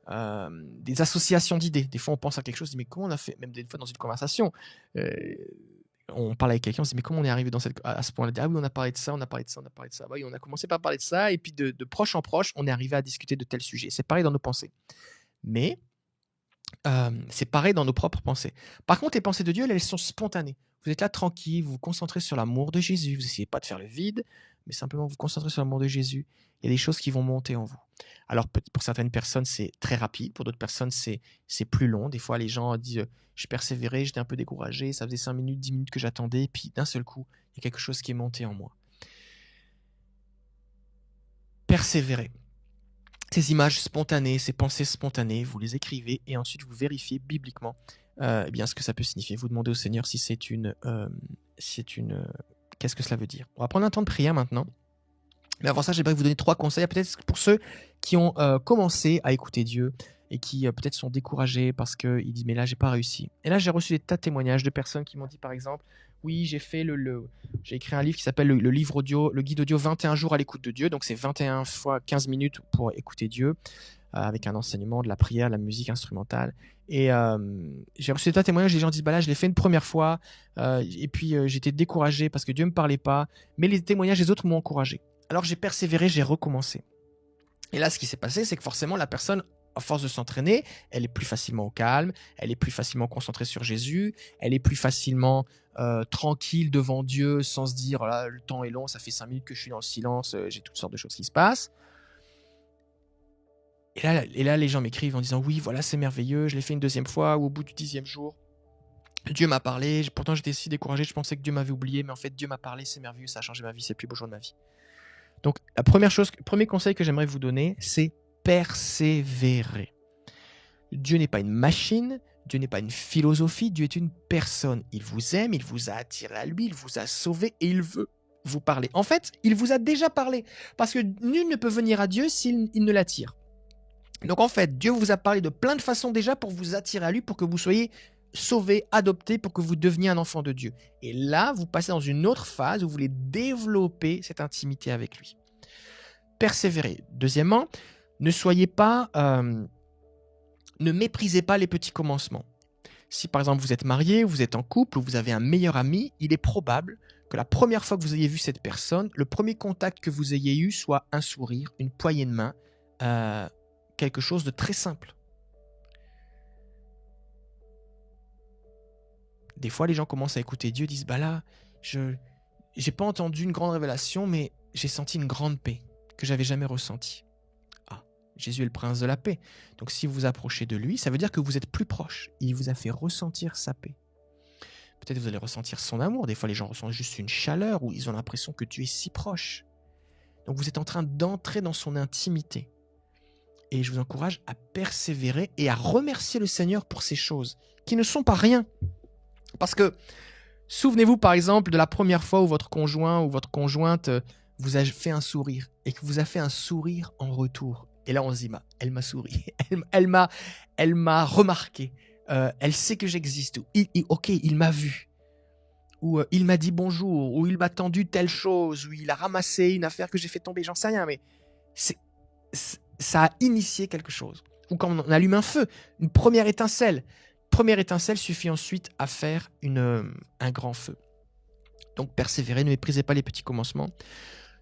des associations d'idées, des fois on pense à quelque chose, on dit mais comment on a fait, même des fois dans une conversation, on parle avec quelqu'un, on se dit mais comment on est arrivé à ce point-là? Ah oui, on a parlé de ça, on a parlé de ça, on a parlé de ça. Bah oui, on a commencé par parler de ça, et puis de proche en proche, on est arrivé à discuter de tel sujet. C'est pareil dans nos pensées. Mais c'est pareil dans nos propres pensées. Par contre, les pensées de Dieu, elles sont spontanées. Vous êtes là tranquille, vous vous concentrez sur l'amour de Jésus, vous n'essayez pas de faire le vide, mais simplement vous vous concentrez sur l'amour de Jésus. Il y a des choses qui vont monter en vous. Alors, pour certaines personnes, c'est très rapide, pour d'autres personnes, c'est plus long. Des fois, les gens disent je persévérais, j'étais un peu découragé, ça faisait 5 minutes, 10 minutes que j'attendais, et puis d'un seul coup, il y a quelque chose qui est monté en moi. Persévérer. Ces images spontanées, ces pensées spontanées, vous les écrivez et ensuite vous vérifiez bibliquement eh bien, ce que ça peut signifier. Vous demandez au Seigneur si c'est une... qu'est-ce que cela veut dire? On va prendre un temps de prière maintenant. Mais avant ça, j'aimerais vous donner 3 conseils, peut-être pour ceux qui ont commencé à écouter Dieu et qui peut-être sont découragés parce qu'ils disent « mais là, j'ai pas réussi ». Et là, j'ai reçu des tas de témoignages de personnes qui m'ont dit par exemple « oui, j'ai écrit un livre qui s'appelle le livre audio, le guide audio 21 jours à l'écoute de Dieu ». Donc, c'est 21 fois 15 minutes pour écouter Dieu avec un enseignement, de la prière, de la musique instrumentale. Et j'ai reçu des tas de témoignages, les gens disent bah là, je l'ai fait une première fois et puis j'étais découragé parce que Dieu ne me parlait pas. Mais les témoignages des autres m'ont encouragé. Alors j'ai persévéré, j'ai recommencé. Et là, ce qui s'est passé, c'est que forcément, la personne, à force de s'entraîner, elle est plus facilement au calme, elle est plus facilement concentrée sur Jésus, elle est plus facilement tranquille devant Dieu sans se dire oh là, le temps est long, ça fait 5 minutes que je suis dans le silence, j'ai toutes sortes de choses qui se passent. Et là les gens m'écrivent en disant oui, voilà, c'est merveilleux, je l'ai fait une deuxième fois, ou au bout du 10e jour, Dieu m'a parlé, pourtant j'étais si découragé, je pensais que Dieu m'avait oublié, mais en fait Dieu m'a parlé, c'est merveilleux, ça a changé ma vie, c'est le plus beau jour de ma vie. Donc la premier conseil que j'aimerais vous donner, c'est persévérer. Dieu n'est pas une machine, Dieu n'est pas une philosophie, Dieu est une personne. Il vous aime, il vous a attiré à lui, il vous a sauvé et il veut vous parler. En fait, il vous a déjà parlé, parce que nul ne peut venir à Dieu s'il ne l'attire. Donc en fait, Dieu vous a parlé de plein de façons déjà pour vous attirer à lui, pour que vous soyez sauvé, adopté, pour que vous deveniez un enfant de Dieu. Et là, vous passez dans une autre phase où vous voulez développer cette intimité avec lui. Persévérez. Deuxièmement, ne méprisez pas les petits commencements. Si par exemple vous êtes marié, vous êtes en couple ou vous avez un meilleur ami, il est probable que la première fois que vous ayez vu cette personne, le premier contact que vous ayez eu soit un sourire, une poignée de main, quelque chose de très simple. Des fois, les gens commencent à écouter Dieu, disent bah là, je n'ai pas entendu une grande révélation, mais j'ai senti une grande paix que j'avais jamais ressentie. Ah, Jésus est le prince de la paix. Donc si vous vous approchez de lui, ça veut dire que vous êtes plus proche. Il vous a fait ressentir sa paix. Peut-être vous allez ressentir son amour. Des fois, les gens ressentent juste une chaleur ou ils ont l'impression que Dieu est si proche. Donc vous êtes en train d'entrer dans son intimité. Et je vous encourage à persévérer et à remercier le Seigneur pour ces choses qui ne sont pas rien. Parce que, souvenez-vous par exemple de la première fois où votre conjoint ou votre conjointe vous a fait un sourire et que vous a fait un sourire en retour. Et là, on se dit, bah, elle m'a souri, elle m'a remarqué, elle sait que j'existe, ok, il m'a vu, ou il m'a dit bonjour, ou il m'a tendu telle chose, ou il a ramassé une affaire que j'ai fait tomber, j'en sais rien, mais ça a initié quelque chose. Ou quand on allume un feu, une première étincelle. Première étincelle suffit ensuite à faire un grand feu. Donc persévérez, ne méprisez pas les petits commencements.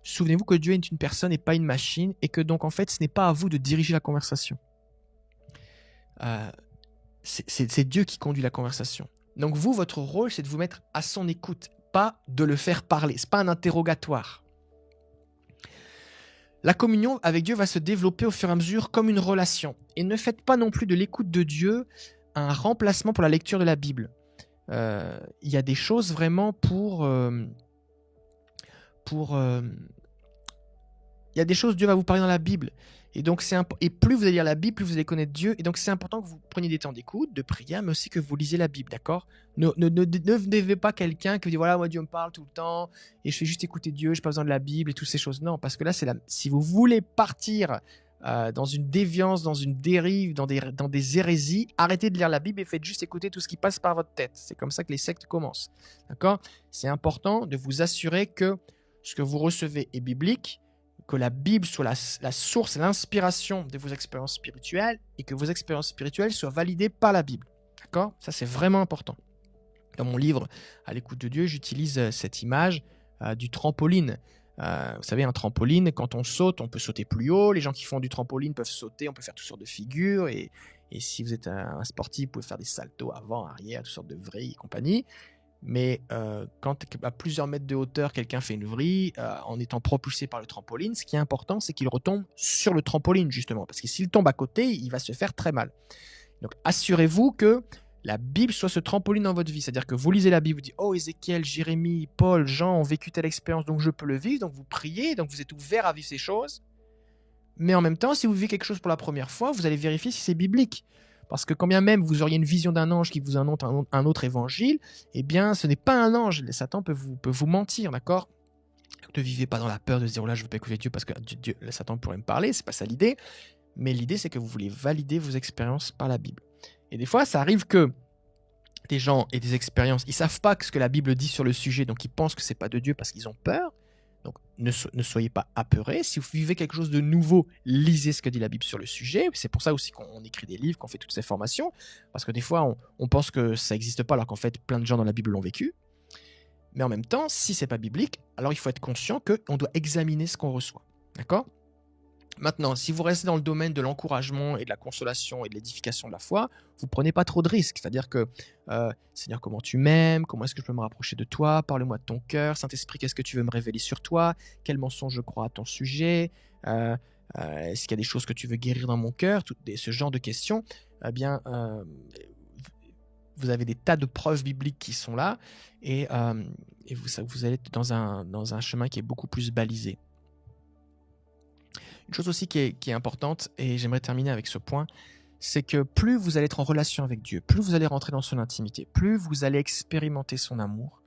Souvenez-vous que Dieu est une personne et pas une machine, et que donc en fait ce n'est pas à vous de diriger la conversation. C'est Dieu qui conduit la conversation. Donc vous, votre rôle, c'est de vous mettre à son écoute, pas de le faire parler. Ce n'est pas un interrogatoire. La communion avec Dieu va se développer au fur et à mesure comme une relation. Et ne faites pas non plus de l'écoute de Dieu un remplacement pour la lecture de la Bible. Il y a des choses vraiment il y a des choses Dieu va vous parler dans la Bible. Et donc et plus vous allez lire la Bible, plus vous allez connaître Dieu. Et donc c'est important que vous preniez des temps d'écoute, de prière, mais aussi que vous lisez la Bible, d'accord ? Ne devez pas quelqu'un qui vous dit voilà, moi Dieu me parle tout le temps et je fais juste écouter Dieu, j'ai pas besoin de la Bible et toutes ces choses. Non, parce que là si vous voulez partir dans une déviance, dans une dérive, dans des hérésies, arrêtez de lire la Bible et faites juste écouter tout ce qui passe par votre tête. C'est comme ça que les sectes commencent, d'accord ? C'est important de vous assurer que ce que vous recevez est biblique, que la Bible soit la source et l'inspiration de vos expériences spirituelles et que vos expériences spirituelles soient validées par la Bible. D'accord ? Ça, c'est vraiment important. Dans mon livre « À l'écoute de Dieu », j'utilise cette image du trampoline. Vous savez, un trampoline, quand on saute, on peut sauter plus haut. Les gens qui font du trampoline peuvent sauter, on peut faire toutes sortes de figures. Et si vous êtes un sportif, vous pouvez faire des saltos avant, arrière, toutes sortes de vrilles et compagnie. Mais quand à plusieurs mètres de hauteur, quelqu'un fait une vrille en étant propulsé par le trampoline, ce qui est important, c'est qu'il retombe sur le trampoline, justement. Parce que s'il tombe à côté, il va se faire très mal. Donc, assurez-vous que la Bible soit ce trampoline dans votre vie. C'est-à-dire que vous lisez la Bible, vous dites « Oh, Ézéchiel, Jérémie, Paul, Jean ont vécu telle expérience, donc je peux le vivre. » Donc, vous priez, donc vous êtes ouvert à vivre ces choses. Mais en même temps, si vous vivez quelque chose pour la première fois, vous allez vérifier si c'est biblique. Parce que quand bien même vous auriez une vision d'un ange qui vous annonce un autre évangile, eh bien, ce n'est pas un ange. Satan peut vous mentir, d'accord ? Ne vivez pas dans la peur de se dire « Oh là, je ne veux pas écouter Dieu parce que Satan pourrait me parler. » Ce n'est pas ça l'idée. Mais l'idée, c'est que vous voulez valider vos expériences par la Bible. Et des fois, ça arrive que des gens aient des expériences, ils ne savent pas ce que la Bible dit sur le sujet, donc ils pensent que ce n'est pas de Dieu parce qu'ils ont peur. Donc, ne soyez pas apeurés. Si vous vivez quelque chose de nouveau, lisez ce que dit la Bible sur le sujet. C'est pour ça aussi qu'on écrit des livres, qu'on fait toutes ces formations. Parce que des fois, on pense que ça n'existe pas, alors qu'en fait, plein de gens dans la Bible l'ont vécu. Mais en même temps, si ce n'est pas biblique, alors il faut être conscient qu'on doit examiner ce qu'on reçoit. D'accord ? Maintenant, si vous restez dans le domaine de l'encouragement et de la consolation et de l'édification de la foi, vous ne prenez pas trop de risques. C'est-à-dire que, Seigneur, comment tu m'aimes? Comment est-ce que je peux me rapprocher de toi? Parle-moi de ton cœur. Saint-Esprit, qu'est-ce que tu veux me révéler sur toi? Quel mensonge je crois à ton sujet? Est-ce qu'il y a des choses que tu veux guérir dans mon cœur? Ce genre de questions, eh bien, vous avez des tas de preuves bibliques qui sont là, et vous allez être dans un chemin qui est beaucoup plus balisé. Une chose aussi qui est importante, et j'aimerais terminer avec ce point, c'est que plus vous allez être en relation avec Dieu, plus vous allez rentrer dans son intimité, plus vous allez expérimenter son amour,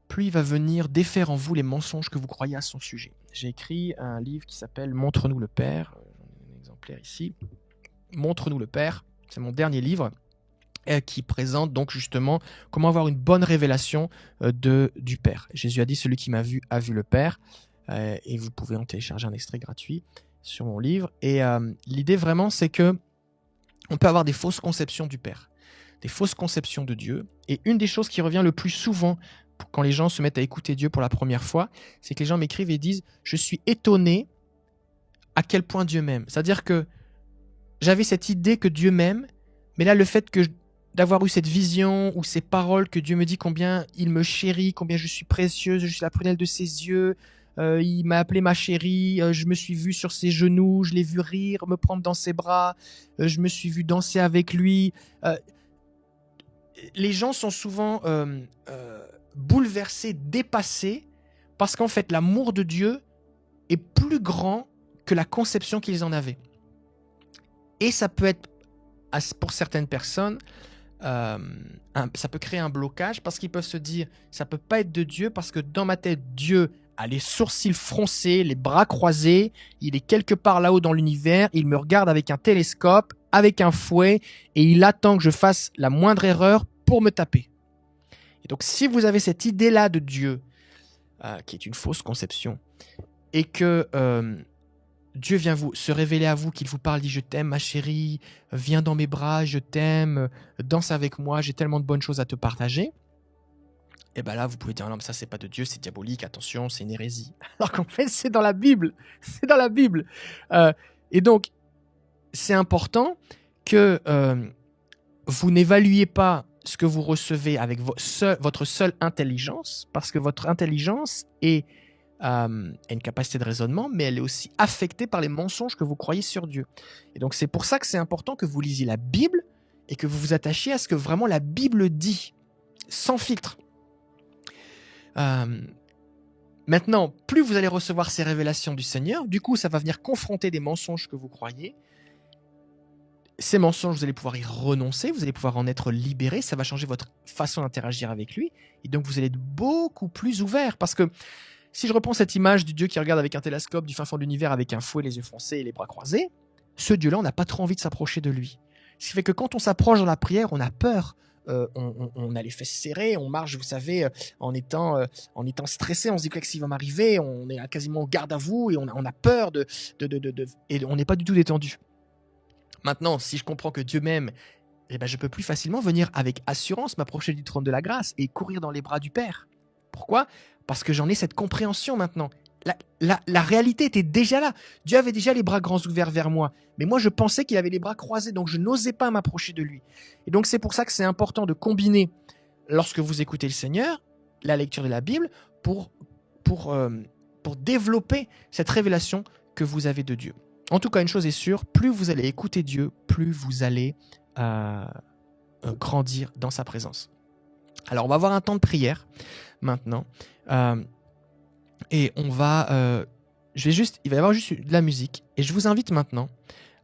plus il va venir défaire en vous les mensonges que vous croyez à son sujet. J'ai écrit un livre qui s'appelle « Montre-nous le Père ». J'en ai un exemplaire ici. « Montre-nous le Père », c'est mon dernier livre, qui présente donc justement comment avoir une bonne révélation du Père. Jésus a dit « Celui qui m'a vu a vu le Père ». Et vous pouvez en télécharger un extrait gratuit sur mon livre. Et l'idée vraiment, c'est que on peut avoir des fausses conceptions du Père, des fausses conceptions de Dieu. Et une des choses qui revient le plus souvent quand les gens se mettent à écouter Dieu pour la première fois, c'est que les gens m'écrivent et disent « Je suis étonné à quel point Dieu m'aime ». C'est-à-dire que j'avais cette idée que Dieu m'aime, mais là, le fait d'avoir eu cette vision ou ces paroles que Dieu me dit combien il me chérit, combien je suis précieuse, je suis la prunelle de ses yeux, il m'a appelé ma chérie, je me suis vu sur ses genoux, je l'ai vu rire, me prendre dans ses bras, je me suis vu danser avec lui. Les gens sont souvent bouleversés, dépassés, parce qu'en fait, l'amour de Dieu est plus grand que la conception qu'ils en avaient. Et ça peut être, pour certaines personnes, ça peut créer un blocage parce qu'ils peuvent se dire ça peut pas être de Dieu parce que dans ma tête Dieu a les sourcils froncés, les bras croisés, il est quelque part là-haut dans l'univers, il me regarde avec un télescope, avec un fouet et il attend que je fasse la moindre erreur pour me taper. Et donc si vous avez cette idée-là de Dieu qui est une fausse conception et que Dieu vient se révéler à vous, qu'il vous parle, dit « Je t'aime ma chérie, viens dans mes bras, je t'aime, danse avec moi, j'ai tellement de bonnes choses à te partager », et bien là, vous pouvez dire « Non, mais ça, c'est pas de Dieu, c'est diabolique, attention, c'est une hérésie. » Alors qu'en fait, c'est dans la Bible. C'est dans la Bible. Et donc, c'est important que vous n'évaluiez pas ce que vous recevez avec votre seule intelligence, parce que votre intelligence a une capacité de raisonnement, mais elle est aussi affectée par les mensonges que vous croyez sur Dieu. Et donc c'est pour ça que c'est important que vous lisiez la Bible et que vous vous attachiez à ce que vraiment la Bible dit, sans filtre. Maintenant, plus vous allez recevoir ces révélations du Seigneur, du coup ça va venir confronter des mensonges que vous croyez. Ces mensonges, vous allez pouvoir y renoncer, vous allez pouvoir en être libéré, ça va changer votre façon d'interagir avec lui, et donc vous allez être beaucoup plus ouvert, parce que si je reprends cette image du Dieu qui regarde avec un télescope du fin fond de l'univers avec un fouet, les yeux foncés et les bras croisés, ce Dieu-là, on n'a pas trop envie de s'approcher de lui. Ce qui fait que quand on s'approche dans la prière, on a peur, on a les fesses serrées, on marche, vous savez, en étant stressé, on se dit qu'est-ce qui va m'arriver, on est quasiment au garde à vous et on a peur et on n'est pas du tout détendu. Maintenant, si je comprends que Dieu m'aime, eh ben, je peux plus facilement venir avec assurance m'approcher du trône de la grâce et courir dans les bras du Père. Pourquoi ? Parce que j'en ai cette compréhension maintenant. La réalité était déjà là. Dieu avait déjà les bras grands ouverts vers moi. Mais moi, je pensais qu'il avait les bras croisés, donc je n'osais pas m'approcher de lui. Et donc, c'est pour ça que c'est important de combiner, lorsque vous écoutez le Seigneur, la lecture de la Bible, pour développer cette révélation que vous avez de Dieu. En tout cas, une chose est sûre, plus vous allez écouter Dieu, plus vous allez grandir dans sa présence. Alors, on va avoir un temps de prière maintenant. Et on va... il va y avoir juste de la musique. Et je vous invite maintenant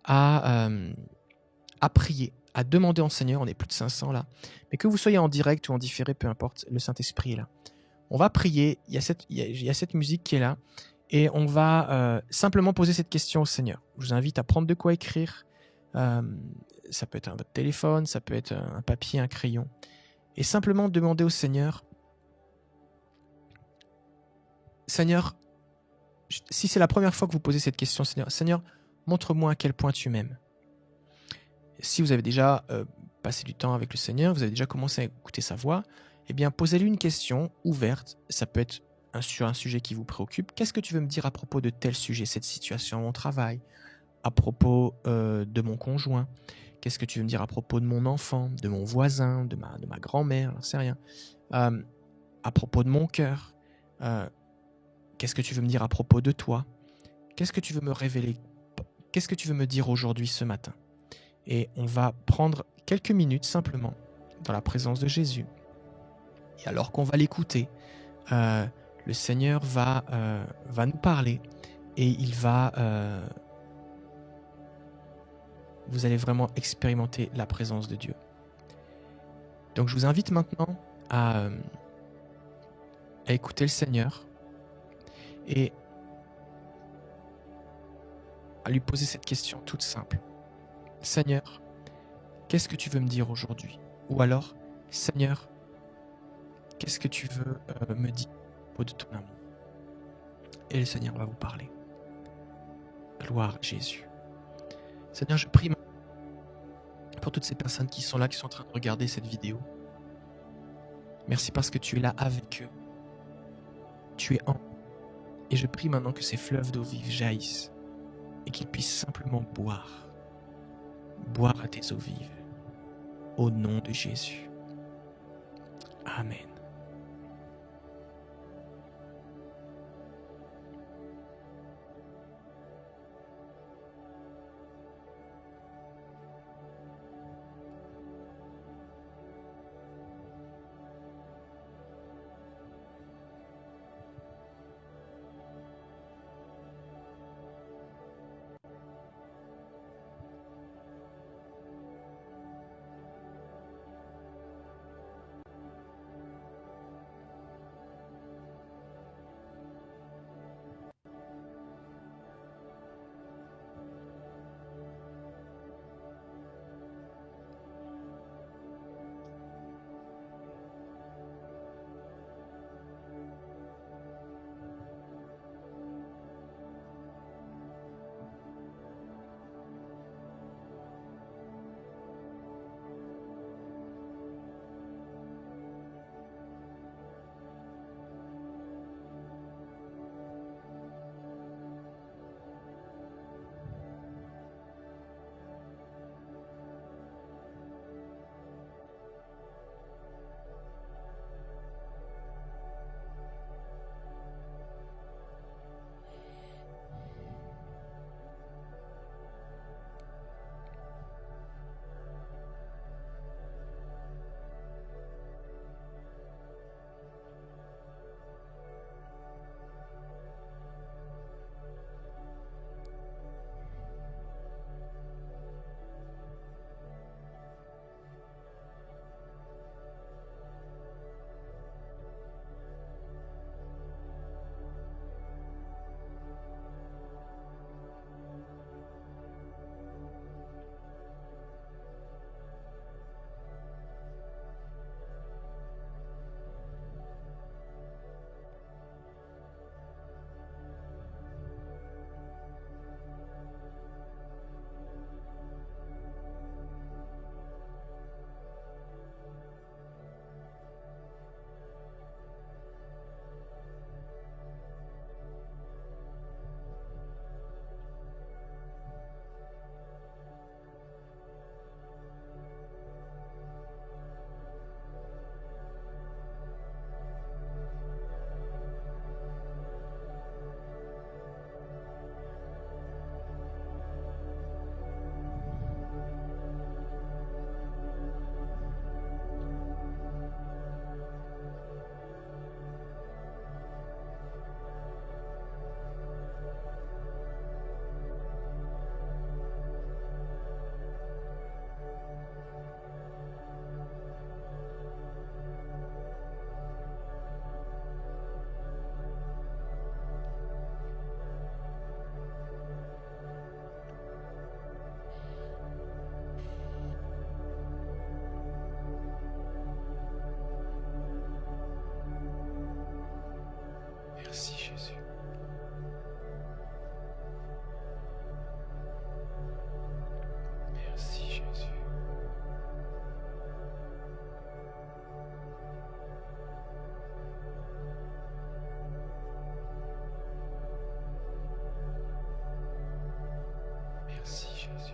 à prier, à demander au Seigneur. On est plus de 500 là. Mais que vous soyez en direct ou en différé, peu importe, le Saint-Esprit est là. On va prier. Il y a cette musique qui est là. Et on va simplement poser cette question au Seigneur. Je vous invite à prendre de quoi écrire. Ça peut être votre téléphone, ça peut être un papier, un crayon. Et simplement demander au Seigneur, Seigneur, si c'est la première fois que vous posez cette question, Seigneur, montre-moi à quel point tu m'aimes. Si vous avez déjà passé du temps avec le Seigneur, vous avez déjà commencé à écouter sa voix, eh bien, posez-lui une question ouverte. Ça peut être sur un sujet qui vous préoccupe. Qu'est-ce que tu veux me dire à propos de tel sujet, cette situation à mon travail, à propos de mon conjoint? Qu'est-ce que tu veux me dire à propos de mon enfant, de mon voisin, de ma grand-mère, j'en sais rien. À propos de mon cœur. Qu'est-ce que tu veux me dire à propos de toi? Qu'est-ce que tu veux me révéler? Qu'est-ce que tu veux me dire aujourd'hui, ce matin? Et on va prendre quelques minutes simplement dans la présence de Jésus. Et alors qu'on va l'écouter, le Seigneur va nous parler et il va... vous allez vraiment expérimenter la présence de Dieu. Donc je vous invite maintenant à écouter le Seigneur et à lui poser cette question toute simple. Seigneur, qu'est-ce que tu veux me dire aujourd'hui? Ou alors, Seigneur, qu'est-ce que tu veux me dire à propos de ton amour? Et le Seigneur va vous parler. Gloire à Jésus. Seigneur, je prie pour toutes ces personnes qui sont là, qui sont en train de regarder cette vidéo. Merci parce que tu es là avec eux. Tu es en eux. Et je prie maintenant que ces fleuves d'eau vive jaillissent et qu'ils puissent simplement boire. Boire à tes eaux vives. Au nom de Jésus. Amen. Merci Jésus. Merci Jésus. Merci Jésus.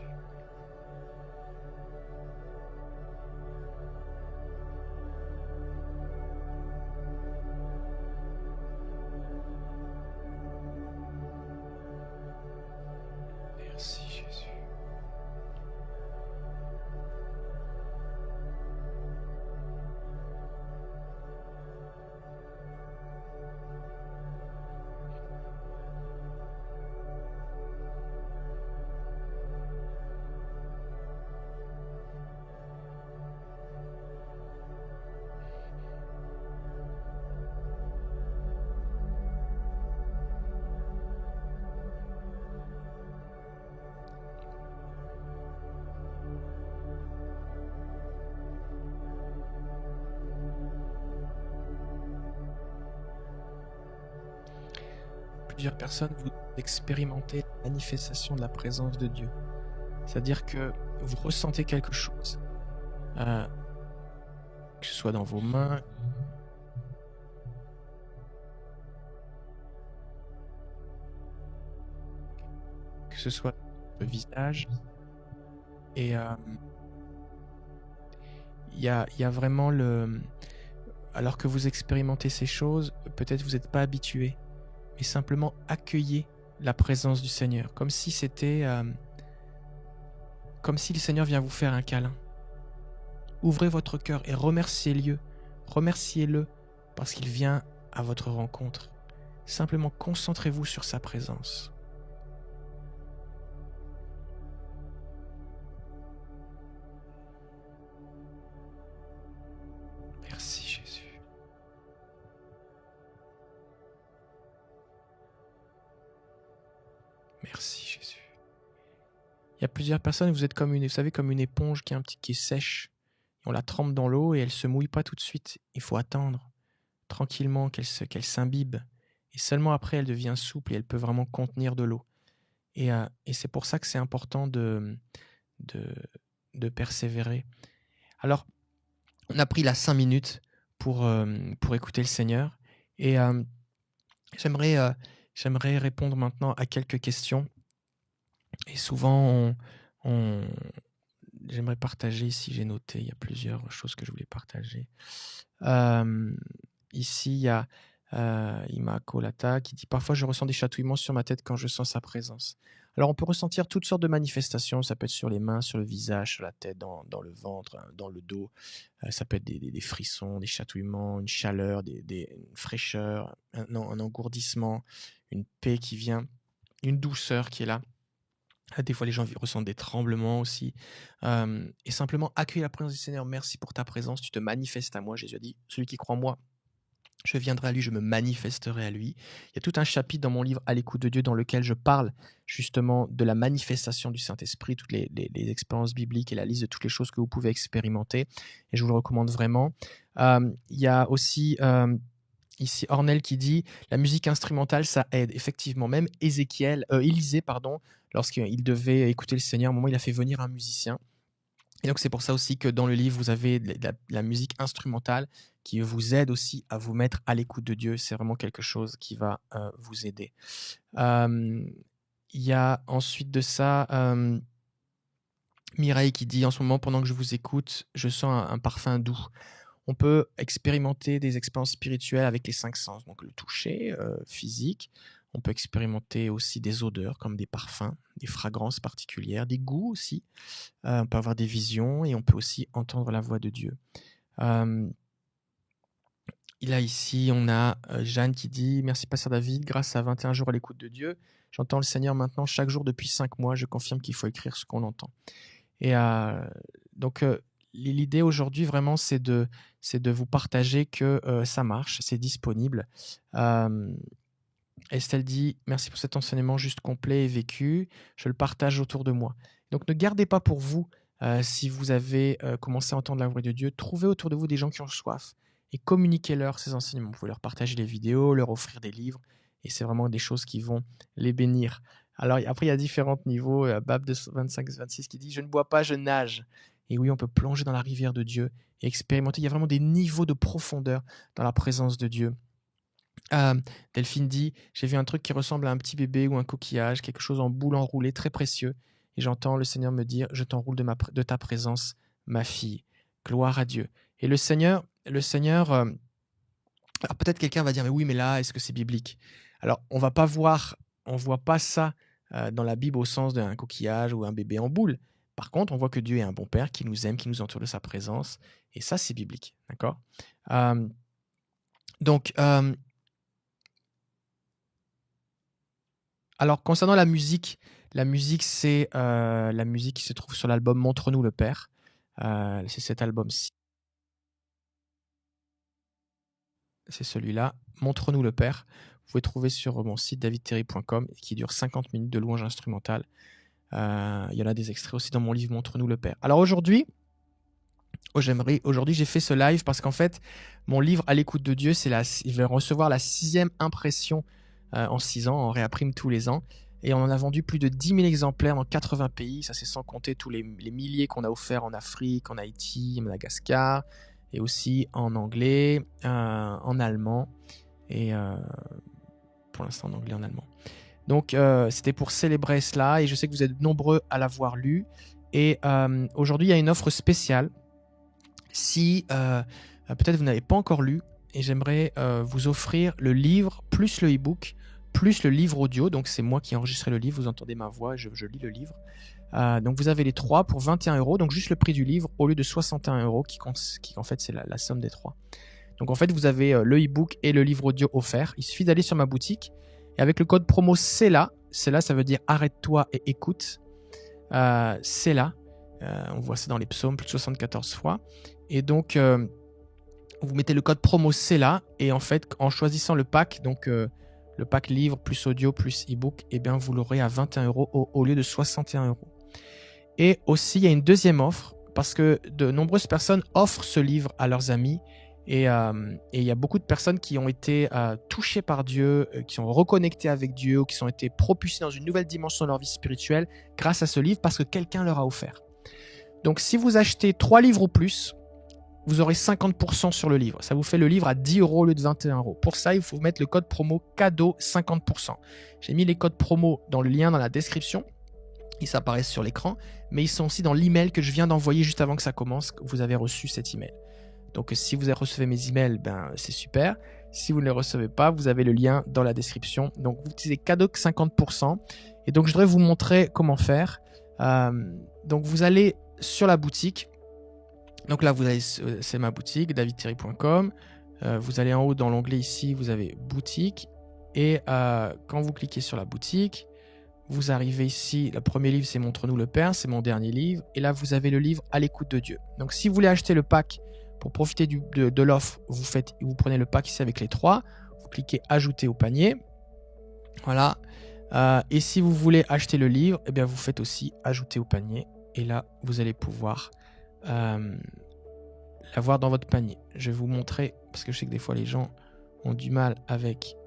plusieurs personnes, vous expérimentez la manifestation de la présence de Dieu. C'est-à-dire que vous ressentez quelque chose, que ce soit dans vos mains, que ce soit dans le visage. Et il y a vraiment le... Alors que vous expérimentez ces choses, peut-être vous n'êtes pas habitué, mais simplement accueillez la présence du Seigneur, comme si c'était... comme si le Seigneur vient vous faire un câlin. Ouvrez votre cœur et remerciez-le. Remerciez-le parce qu'il vient à votre rencontre. Simplement concentrez-vous sur sa présence. Merci Jésus. Merci Jésus. Il y a plusieurs personnes, vous êtes comme vous savez, comme une éponge qui est sèche. On la trempe dans l'eau et elle se mouille pas tout de suite. Il faut attendre tranquillement qu'elle s'imbibe. Et seulement après, elle devient souple et elle peut vraiment contenir de l'eau. Et c'est pour ça que c'est important de persévérer. Alors, on a pris là 5 minutes pour écouter le Seigneur. Et j'aimerais répondre maintenant à quelques questions. Et souvent, j'aimerais partager ici, j'ai noté, il y a plusieurs choses que je voulais partager. Ici, il y a Ima Kolata qui dit « Parfois, je ressens des chatouillements sur ma tête quand je sens sa présence. » Alors, on peut ressentir toutes sortes de manifestations. Ça peut être sur les mains, sur le visage, sur la tête, dans le ventre, dans le dos. Ça peut être des frissons, des chatouillements, une chaleur, une fraîcheur, un engourdissement, une paix qui vient, une douceur qui est là. Des fois, les gens ressentent des tremblements aussi. Et simplement accueillir la présence du Seigneur. Merci pour ta présence. Tu te manifestes à moi. Jésus a dit, celui qui croit en moi, je viendrai à lui, je me manifesterai à lui. Il y a tout un chapitre dans mon livre À l'écoute de Dieu dans lequel je parle justement de la manifestation du Saint-Esprit, toutes les expériences bibliques et la liste de toutes les choses que vous pouvez expérimenter. Et je vous le recommande vraiment. Il y a aussi... ici, Ornel qui dit « La musique instrumentale, ça aide. » Effectivement, même Élisée, lorsqu'il devait écouter le Seigneur, à un moment, il a fait venir un musicien. Et donc, c'est pour ça aussi que dans le livre, vous avez la musique instrumentale qui vous aide aussi à vous mettre à l'écoute de Dieu. C'est vraiment quelque chose qui va vous aider. Il y a ensuite de ça... Mireille qui dit « En ce moment, pendant que je vous écoute, je sens un parfum doux. » On peut expérimenter des expériences spirituelles avec les 5 sens, donc le toucher physique. On peut expérimenter aussi des odeurs comme des parfums, des fragrances particulières, des goûts aussi. On peut avoir des visions et on peut aussi entendre la voix de Dieu. Là, ici, on a Jeanne qui dit « Merci, Pasteur David, grâce à 21 jours à l'écoute de Dieu, j'entends le Seigneur maintenant chaque jour depuis 5 mois. Je confirme qu'il faut écrire ce qu'on entend. » Et donc, l'idée aujourd'hui, vraiment, c'est de vous partager que ça marche, c'est disponible. Estelle dit « Merci pour cet enseignement juste complet et vécu. Je le partage autour de moi. » Donc, ne gardez pas pour vous si vous avez commencé à entendre la voix de Dieu. Trouvez autour de vous des gens qui ont soif et communiquez-leur ces enseignements. Vous pouvez leur partager des vidéos, leur offrir des livres et c'est vraiment des choses qui vont les bénir. Alors, après, il y a différents niveaux. Bab de 25-26 qui dit « Je ne bois pas, je nage. » Et oui, on peut plonger dans la rivière de Dieu et expérimenter. Il y a vraiment des niveaux de profondeur dans la présence de Dieu. Delphine dit « J'ai vu un truc qui ressemble à un petit bébé ou un coquillage, quelque chose en boule enroulée, très précieux. Et j'entends le Seigneur me dire « Je t'enroule de ta présence, ma fille. » Gloire à Dieu. Et le Seigneur alors peut-être quelqu'un va dire « Mais oui, mais là, est-ce que c'est biblique ?» Alors, on voit pas ça dans la Bible au sens d'un coquillage ou un bébé en boule. Par contre, on voit que Dieu est un bon Père qui nous aime, qui nous entoure de sa présence. Et ça, c'est biblique. D'accord ? Alors, concernant la musique, c'est la musique qui se trouve sur l'album Montre-nous le Père. C'est cet album-ci. C'est celui-là, Montre-nous le Père. Vous pouvez trouver sur mon site davidterry.com qui dure 50 minutes de louange instrumentale. Il y en a des extraits aussi dans mon livre Montre-nous le Père. Alors aujourd'hui, j'ai fait ce live parce qu'en fait, mon livre À l'écoute de Dieu, je vais recevoir la 6e impression en 6 ans, on réimprime tous les ans. Et on en a vendu plus de 10 000 exemplaires dans 80 pays. Ça, c'est sans compter tous les milliers qu'on a offerts en Afrique, en Haïti, Madagascar, et aussi en anglais, en allemand, et pour l'instant en anglais, en allemand. Donc, c'était pour célébrer cela, et je sais que vous êtes nombreux à l'avoir lu. Et aujourd'hui, il y a une offre spéciale. Si peut-être vous n'avez pas encore lu, et j'aimerais vous offrir le livre plus le e-book plus le livre audio. Donc c'est moi qui ai enregistré le livre, vous entendez ma voix, je lis le livre. Donc vous avez les trois pour 21 €, donc juste le prix du livre au lieu de 61 € qui en fait c'est la somme des trois. Donc en fait vous avez le e-book et le livre audio offert. Il suffit d'aller sur ma boutique et avec le code promo CELA, CELA ça veut dire arrête-toi et écoute. CELA, on voit ça dans les psaumes plus de 74 fois. Et donc vous mettez le code promo CELA et en fait en choisissant le pack, donc le pack livre plus audio plus e-book, eh bien vous l'aurez à 21 € au lieu de 61 €. Et aussi, il y a une deuxième offre parce que de nombreuses personnes offrent ce livre à leurs amis et il y a beaucoup de personnes qui ont été touchées par Dieu, qui sont reconnectées avec Dieu, ou qui ont été propulsées dans une nouvelle dimension de leur vie spirituelle grâce à ce livre parce que quelqu'un leur a offert. Donc si vous achetez 3 livres ou plus, vous aurez 50% sur le livre. Ça vous fait le livre à 10 € au lieu de 21 €. Pour ça, il faut mettre le code promo cadeau 50%. J'ai mis les codes promo dans le lien dans la description. Ils s'apparaissent sur l'écran, mais ils sont aussi dans l'email que je viens d'envoyer juste avant que ça commence. Vous avez reçu cet email. Donc si vous recevez mes emails, ben, c'est super. Si vous ne les recevez pas, vous avez le lien dans la description. Donc vous utilisez cadeau 50%. Et donc je voudrais vous montrer comment faire. Donc vous allez sur la boutique. Donc là, vous avez, c'est ma boutique, davidthierry.com. Vous allez en haut dans l'onglet ici, vous avez boutique. Et quand vous cliquez sur la boutique, vous arrivez ici. Le premier livre, c'est Montre-nous le Père, c'est mon dernier livre. Et là, vous avez le livre À l'écoute de Dieu. Donc si vous voulez acheter le pack pour profiter de l'offre, vous prenez le pack ici avec les 3. Vous cliquez Ajouter au panier. Voilà. Et si vous voulez acheter le livre, eh bien, vous faites aussi Ajouter au panier. Et là, vous allez pouvoir l'avoir dans votre panier. Je vais vous montrer parce que je sais que des fois les gens ont du mal avec.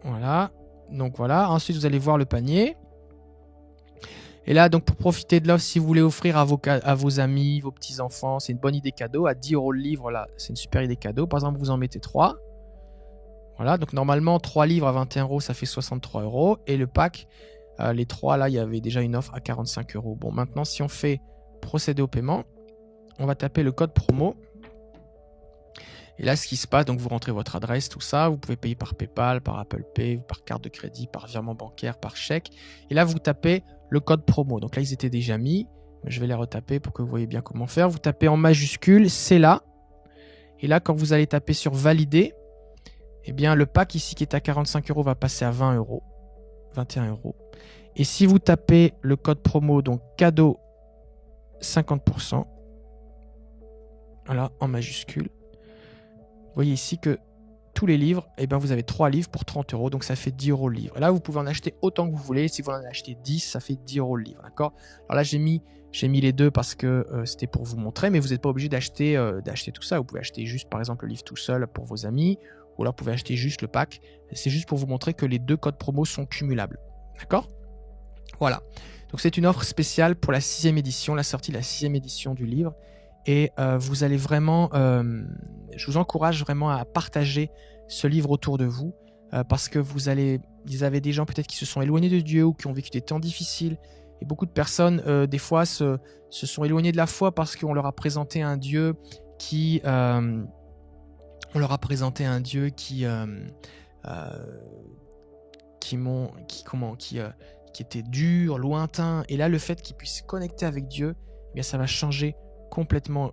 Voilà. Donc voilà. Ensuite, vous allez voir le panier. Et là, donc pour profiter de l'offre, si vous voulez offrir à vos amis, vos petits-enfants, c'est une bonne idée cadeau. À 10 € le livre, là, c'est une super idée cadeau. Par exemple, vous en mettez 3. Voilà. Donc normalement, 3 livres à 21 €, ça fait 63 €. Et le pack, les 3, là, il y avait déjà une offre à 45 €. Bon, maintenant, si on fait procéder au paiement, on va taper le code promo. Et là, ce qui se passe, donc vous rentrez votre adresse, tout ça. Vous pouvez payer par PayPal, par Apple Pay, par carte de crédit, par virement bancaire, par chèque. Et là, vous tapez le code promo. Donc là, ils étaient déjà mis. Mais je vais les retaper pour que vous voyez bien comment faire. Vous tapez en majuscule, c'est là. Et là, quand vous allez taper sur valider, eh bien, le pack ici qui est à 45 € va passer à 20 €. 21 €. Et si vous tapez le code promo, donc cadeau 50%, voilà, en majuscule, vous voyez ici que tous les livres, eh bien, vous avez 3 livres pour 30 €, donc ça fait 10 € le livre. Là, vous pouvez en acheter autant que vous voulez. Si vous en achetez 10, ça fait 10 € le livre. D'accord ? Alors là, j'ai mis les deux parce que c'était pour vous montrer, mais vous n'êtes pas obligé d'acheter tout ça. Vous pouvez acheter juste, par exemple, le livre tout seul pour vos amis, ou là, vous pouvez acheter juste le pack. C'est juste pour vous montrer que les deux codes promo sont cumulables. D'accord ? Voilà. Donc, c'est une offre spéciale pour la 6e édition, la sortie de la 6e édition du livre. Et vous allez vraiment, je vous encourage vraiment à partager ce livre autour de vous parce que vous avez des gens peut-être qui se sont éloignés de Dieu ou qui ont vécu des temps difficiles. Et beaucoup de personnes, des fois, se sont éloignées de la foi parce qu'on leur a présenté un Dieu qui était dur, lointain. Et là, le fait qu'ils puissent se connecter avec Dieu, eh bien, ça va changer complètement.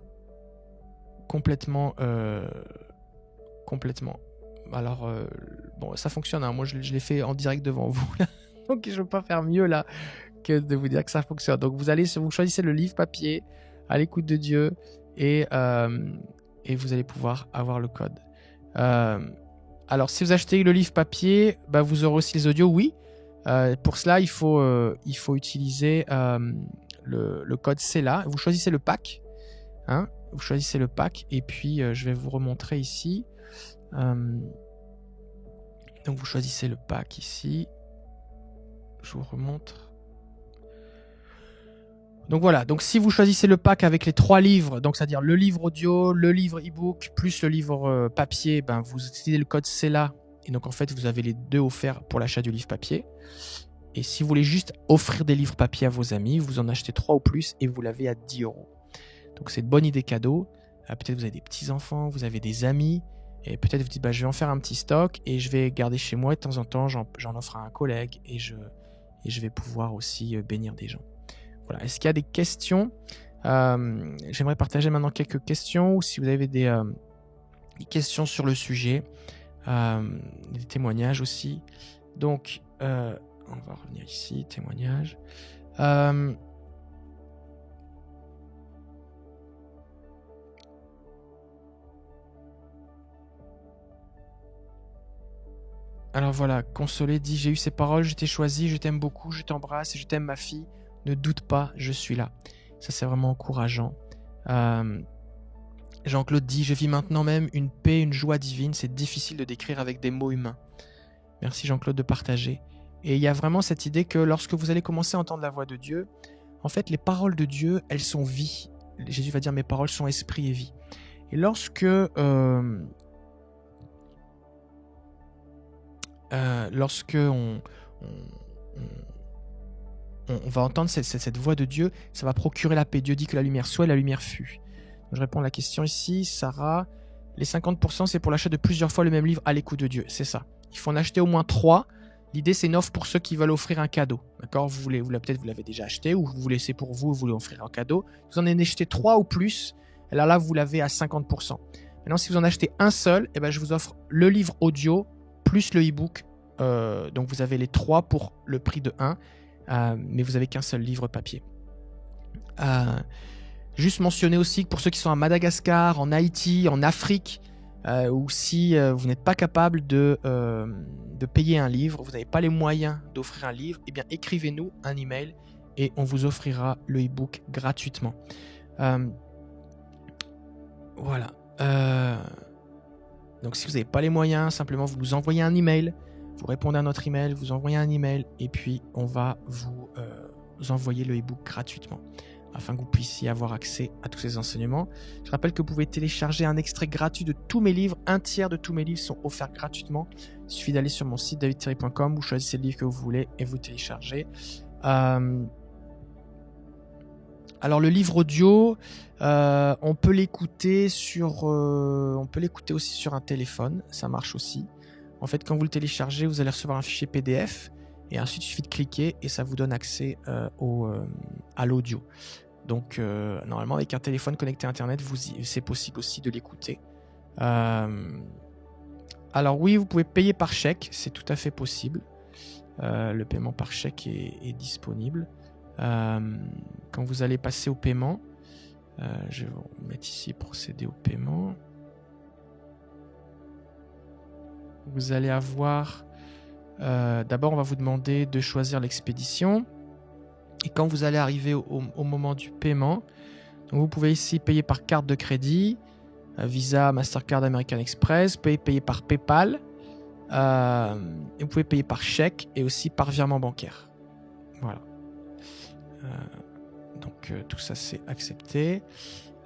Alors, bon, ça fonctionne. Hein. Moi, je l'ai fait en direct devant vous. Donc, je ne peux pas faire mieux là que de vous dire que ça fonctionne. Donc, vous choisissez le livre papier à l'écoute de Dieu et vous allez pouvoir avoir le code. Alors, si vous achetez le livre papier, bah, vous aurez aussi les audios, oui. Pour cela, il faut utiliser le code CELA. Vous choisissez le pack. Hein, vous choisissez le pack et puis je vais vous remontrer ici. Donc vous choisissez le pack ici. Je vous remontre. Donc voilà, donc si vous choisissez le pack avec les 3 livres, donc c'est-à-dire le livre audio, le livre e-book, plus le livre papier, ben vous utilisez le code CELA. Et donc en fait, vous avez les 2 offerts pour l'achat du livre papier. Et si vous voulez juste offrir des livres papier à vos amis, vous en achetez 3 ou plus et vous l'avez à 10 €. Donc c'est une bonne idée cadeau. Peut-être vous avez des petits-enfants, vous avez des amis. Et peut-être vous dites, bah, je vais en faire un petit stock et je vais garder chez moi. Et de temps en temps, j'en offre à un collègue et je vais pouvoir aussi bénir des gens. Voilà. Est-ce qu'il y a des questions? J'aimerais partager maintenant quelques questions, ou si vous avez des questions sur le sujet, des témoignages aussi. Donc, on va revenir ici, témoignages. Alors voilà, Consolé dit, j'ai eu ces paroles, je t'ai choisi, je t'aime beaucoup, je t'embrasse et je t'aime ma fille. Ne doute pas, je suis là. Ça, c'est vraiment encourageant. Jean-Claude dit, je vis maintenant même une paix, une joie divine. C'est difficile de décrire avec des mots humains. Merci Jean-Claude de partager. Et il y a vraiment cette idée que lorsque vous allez commencer à entendre la voix de Dieu, en fait, les paroles de Dieu, elles sont vie. Jésus va dire, mes paroles sont esprit et vie. Et lorsque on va entendre cette voix de Dieu, ça va procurer la paix. Dieu dit que la lumière soit et la lumière fut. Donc, je réponds à la question ici, Sarah. Les 50%, c'est pour l'achat de plusieurs fois le même livre à l'écoute de Dieu. C'est ça. Il faut en acheter au moins 3. L'idée, c'est une offre pour ceux qui veulent offrir un cadeau. D'accord? Peut-être vous l'avez déjà acheté, ou vous laissez pour vous, vous voulez offrir un cadeau. Vous en avez acheté 3 ou plus. Alors là, vous l'avez à 50%. Maintenant, si vous en achetez un seul, eh ben, je vous offre le livre audio plus le e-book. Donc, vous avez les 3 pour le prix de 1. Mais vous n'avez qu'un seul livre papier. Juste mentionner aussi que pour ceux qui sont à Madagascar, en Haïti, en Afrique, ou si vous n'êtes pas capable de payer un livre, vous n'avez pas les moyens d'offrir un livre, eh bien écrivez-nous un email et on vous offrira le e-book gratuitement. Voilà. Donc si vous n'avez pas les moyens, simplement vous nous envoyez un email. Vous répondez à notre email, vous envoyez un email et puis on va vous envoyer le e-book gratuitement afin que vous puissiez avoir accès à tous ces enseignements. Je rappelle que vous pouvez télécharger un extrait gratuit de tous mes livres. 1/3 de tous mes livres sont offerts gratuitement. Il suffit d'aller sur mon site davidthierry.com, vous choisissez le livre que vous voulez et vous téléchargez. Alors le livre audio, on peut l'écouter aussi sur un téléphone, ça marche aussi. En fait, quand vous le téléchargez, vous allez recevoir un fichier PDF et ensuite il suffit de cliquer et ça vous donne accès à l'audio. Donc normalement avec un téléphone connecté à Internet, c'est possible aussi de l'écouter. Alors oui, vous pouvez payer par chèque, c'est tout à fait possible. Le paiement par chèque est disponible. Quand vous allez passer au paiement, je vais vous mettre ici procéder au paiement. Vous allez avoir d'abord on va vous demander de choisir l'expédition et quand vous allez arriver au moment du paiement, donc vous pouvez ici payer par carte de crédit, Visa, Mastercard, American Express, vous pouvez payer par PayPal et vous pouvez payer par chèque et aussi par virement bancaire. Voilà. Donc tout ça c'est accepté.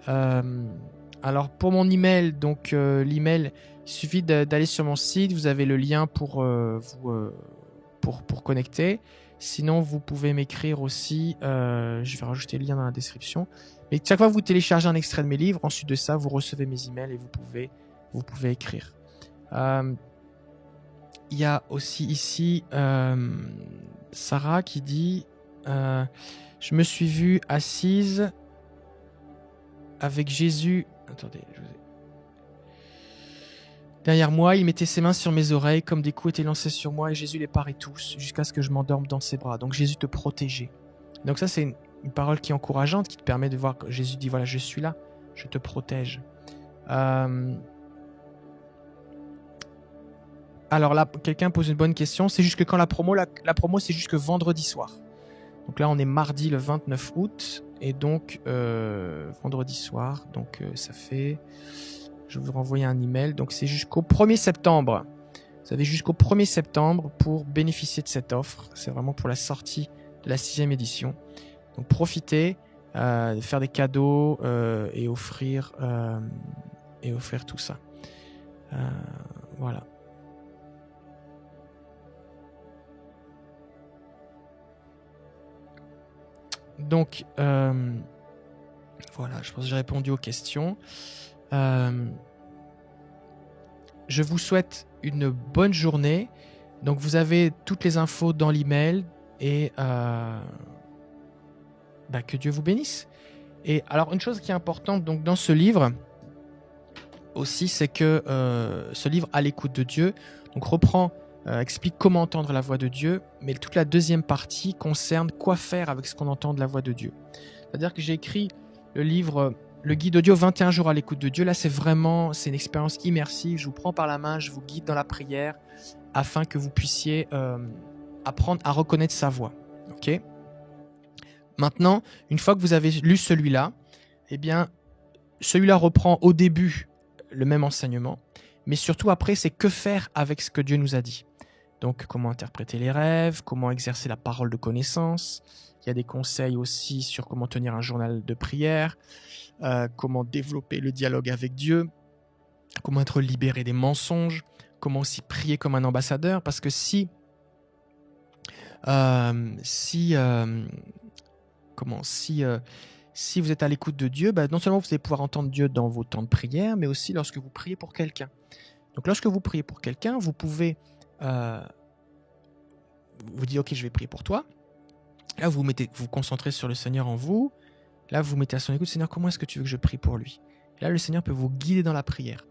Alors pour mon email, donc l'email, il suffit d'aller sur mon site, vous avez le lien pour connecter. Sinon vous pouvez m'écrire aussi, je vais rajouter le lien dans la description. Mais chaque fois que vous téléchargez un extrait de mes livres, ensuite de ça vous recevez mes emails et vous pouvez écrire. Il y a aussi ici Sarah qui dit je me suis vue assise avec Jésus. Attendez, derrière moi, il mettait ses mains sur mes oreilles, comme des coups étaient lancés sur moi, et Jésus les parait tous, jusqu'à ce que je m'endorme dans ses bras. Donc Jésus te protégeait. Donc ça, c'est une parole qui est encourageante, qui te permet de voir que Jésus dit, voilà, je suis là, je te protège. Alors là, quelqu'un pose une bonne question, c'est juste que quand la promo, c'est juste que vendredi soir. Donc là, on est mardi le 29 août, et donc vendredi soir, donc ça fait... Je vais vous renvoyer un email. Donc c'est jusqu'au 1er septembre. Vous avez jusqu'au 1er septembre pour bénéficier de cette offre. C'est vraiment pour la sortie de la 6e édition. Donc profitez, de faire des cadeaux et offrir tout ça. Voilà. Donc, voilà, je pense que j'ai répondu aux questions. Je vous souhaite une bonne journée. Donc, vous avez toutes les infos dans l'email et que Dieu vous bénisse. Et alors, une chose qui est importante donc, dans ce livre aussi, c'est que ce livre, À l'écoute de Dieu, donc reprend, explique comment entendre la voix de Dieu, mais toute la deuxième partie concerne quoi faire avec ce qu'on entend de la voix de Dieu. C'est-à-dire que j'ai écrit le livre, le guide audio 21 jours à l'écoute de Dieu. Là, c'est une expérience immersive. Je vous prends par la main, je vous guide dans la prière afin que vous puissiez apprendre à reconnaître sa voix. Ok ? Maintenant, une fois que vous avez lu celui-là, eh bien, celui-là reprend au début le même enseignement, mais surtout après, c'est que faire avec ce que Dieu nous a dit. Donc, comment interpréter les rêves, comment exercer la parole de connaissance. Il y a des conseils aussi sur comment tenir un journal de prière, comment développer le dialogue avec Dieu, comment être libéré des mensonges, comment aussi prier comme un ambassadeur, parce que si vous êtes à l'écoute de Dieu, non seulement vous allez pouvoir entendre Dieu dans vos temps de prière, mais aussi lorsque vous priez pour quelqu'un. Donc lorsque vous priez pour quelqu'un, vous pouvez vous dire « Ok, je vais prier pour toi ». Là, vous vous concentrez sur le Seigneur en vous. Là, vous mettez à son écoute « Seigneur, comment est-ce que tu veux que je prie pour lui ?» Là, le Seigneur peut vous guider dans la prière,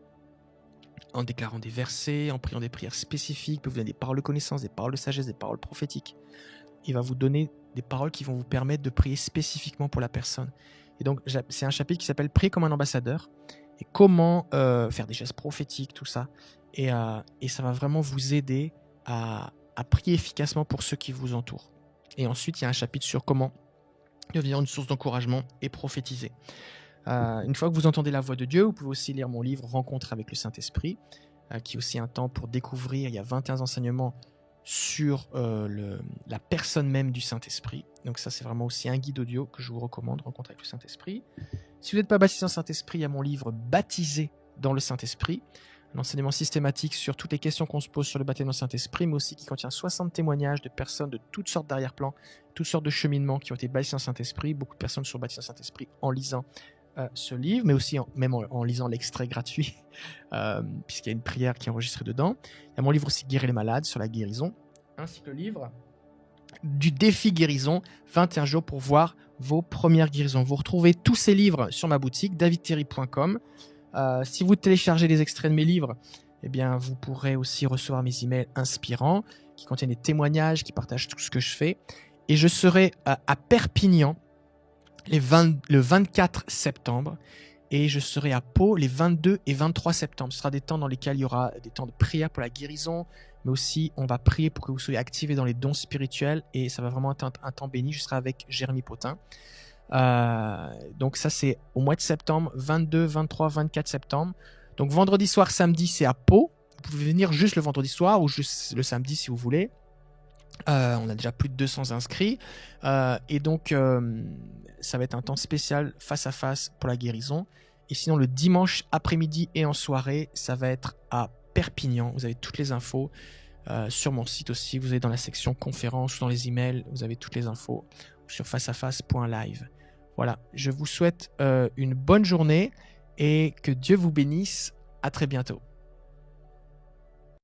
en déclarant des versets, en priant des prières spécifiques, il peut vous donner des paroles de connaissance, des paroles de sagesse, des paroles prophétiques. Il va vous donner des paroles qui vont vous permettre de prier spécifiquement pour la personne. Et donc, c'est un chapitre qui s'appelle « Prier comme un ambassadeur » et comment faire des gestes prophétiques, tout ça. Et ça va vraiment vous aider à prier efficacement pour ceux qui vous entourent. Et ensuite, il y a un chapitre sur comment devenir une source d'encouragement et prophétiser. Une fois que vous entendez la voix de Dieu, vous pouvez aussi lire mon livre « Rencontre avec le Saint-Esprit », qui est aussi un temps pour découvrir. Il y a 21 enseignements sur la personne même du Saint-Esprit. Donc ça, c'est vraiment aussi un guide audio que je vous recommande, Rencontre avec le Saint-Esprit. Si vous n'êtes pas baptisé dans le Saint-Esprit, il y a mon livre « Baptisé dans le Saint-Esprit », un enseignement systématique sur toutes les questions qu'on se pose sur le baptême dans le Saint-Esprit, mais aussi qui contient 60 témoignages de personnes de toutes sortes d'arrière-plans, toutes sortes de cheminements qui ont été baptisés dans le Saint-Esprit. Beaucoup de personnes sont baptisées dans le Saint-Esprit en lisant ce livre, mais aussi même en lisant l'extrait gratuit, puisqu'il y a une prière qui est enregistrée dedans. Il y a mon livre aussi « Guérir les malades » sur la guérison, ainsi que le livre du défi guérison, 21 jours pour voir vos premières guérisons. Vous retrouvez tous ces livres sur ma boutique, davidterry.com. Si vous téléchargez les extraits de mes livres, eh bien, vous pourrez aussi recevoir mes emails inspirants qui contiennent des témoignages, qui partagent tout ce que je fais. Et je serai à Perpignan le 24 septembre et je serai à Pau les 22 et 23 septembre. Ce sera des temps dans lesquels il y aura des temps de prière pour la guérison, mais aussi on va prier pour que vous soyez activés dans les dons spirituels et ça va vraiment être un temps béni. Je serai avec Jérémy Potin. Donc ça c'est au mois de septembre, 22, 23, 24 septembre. Donc vendredi soir, samedi c'est à Pau. Vous pouvez venir juste le vendredi soir ou juste le samedi si vous voulez. On a déjà plus de 200 inscrits et donc ça va être un temps spécial face à face pour la guérison. Et sinon le dimanche après-midi et en soirée ça va être à Perpignan. Vous avez toutes les infos sur mon site aussi. Vous avez dans la section conférences ou dans les emails, vous avez toutes les infos sur faceaface.live. Voilà, je vous souhaite une bonne journée et que Dieu vous bénisse. À très bientôt.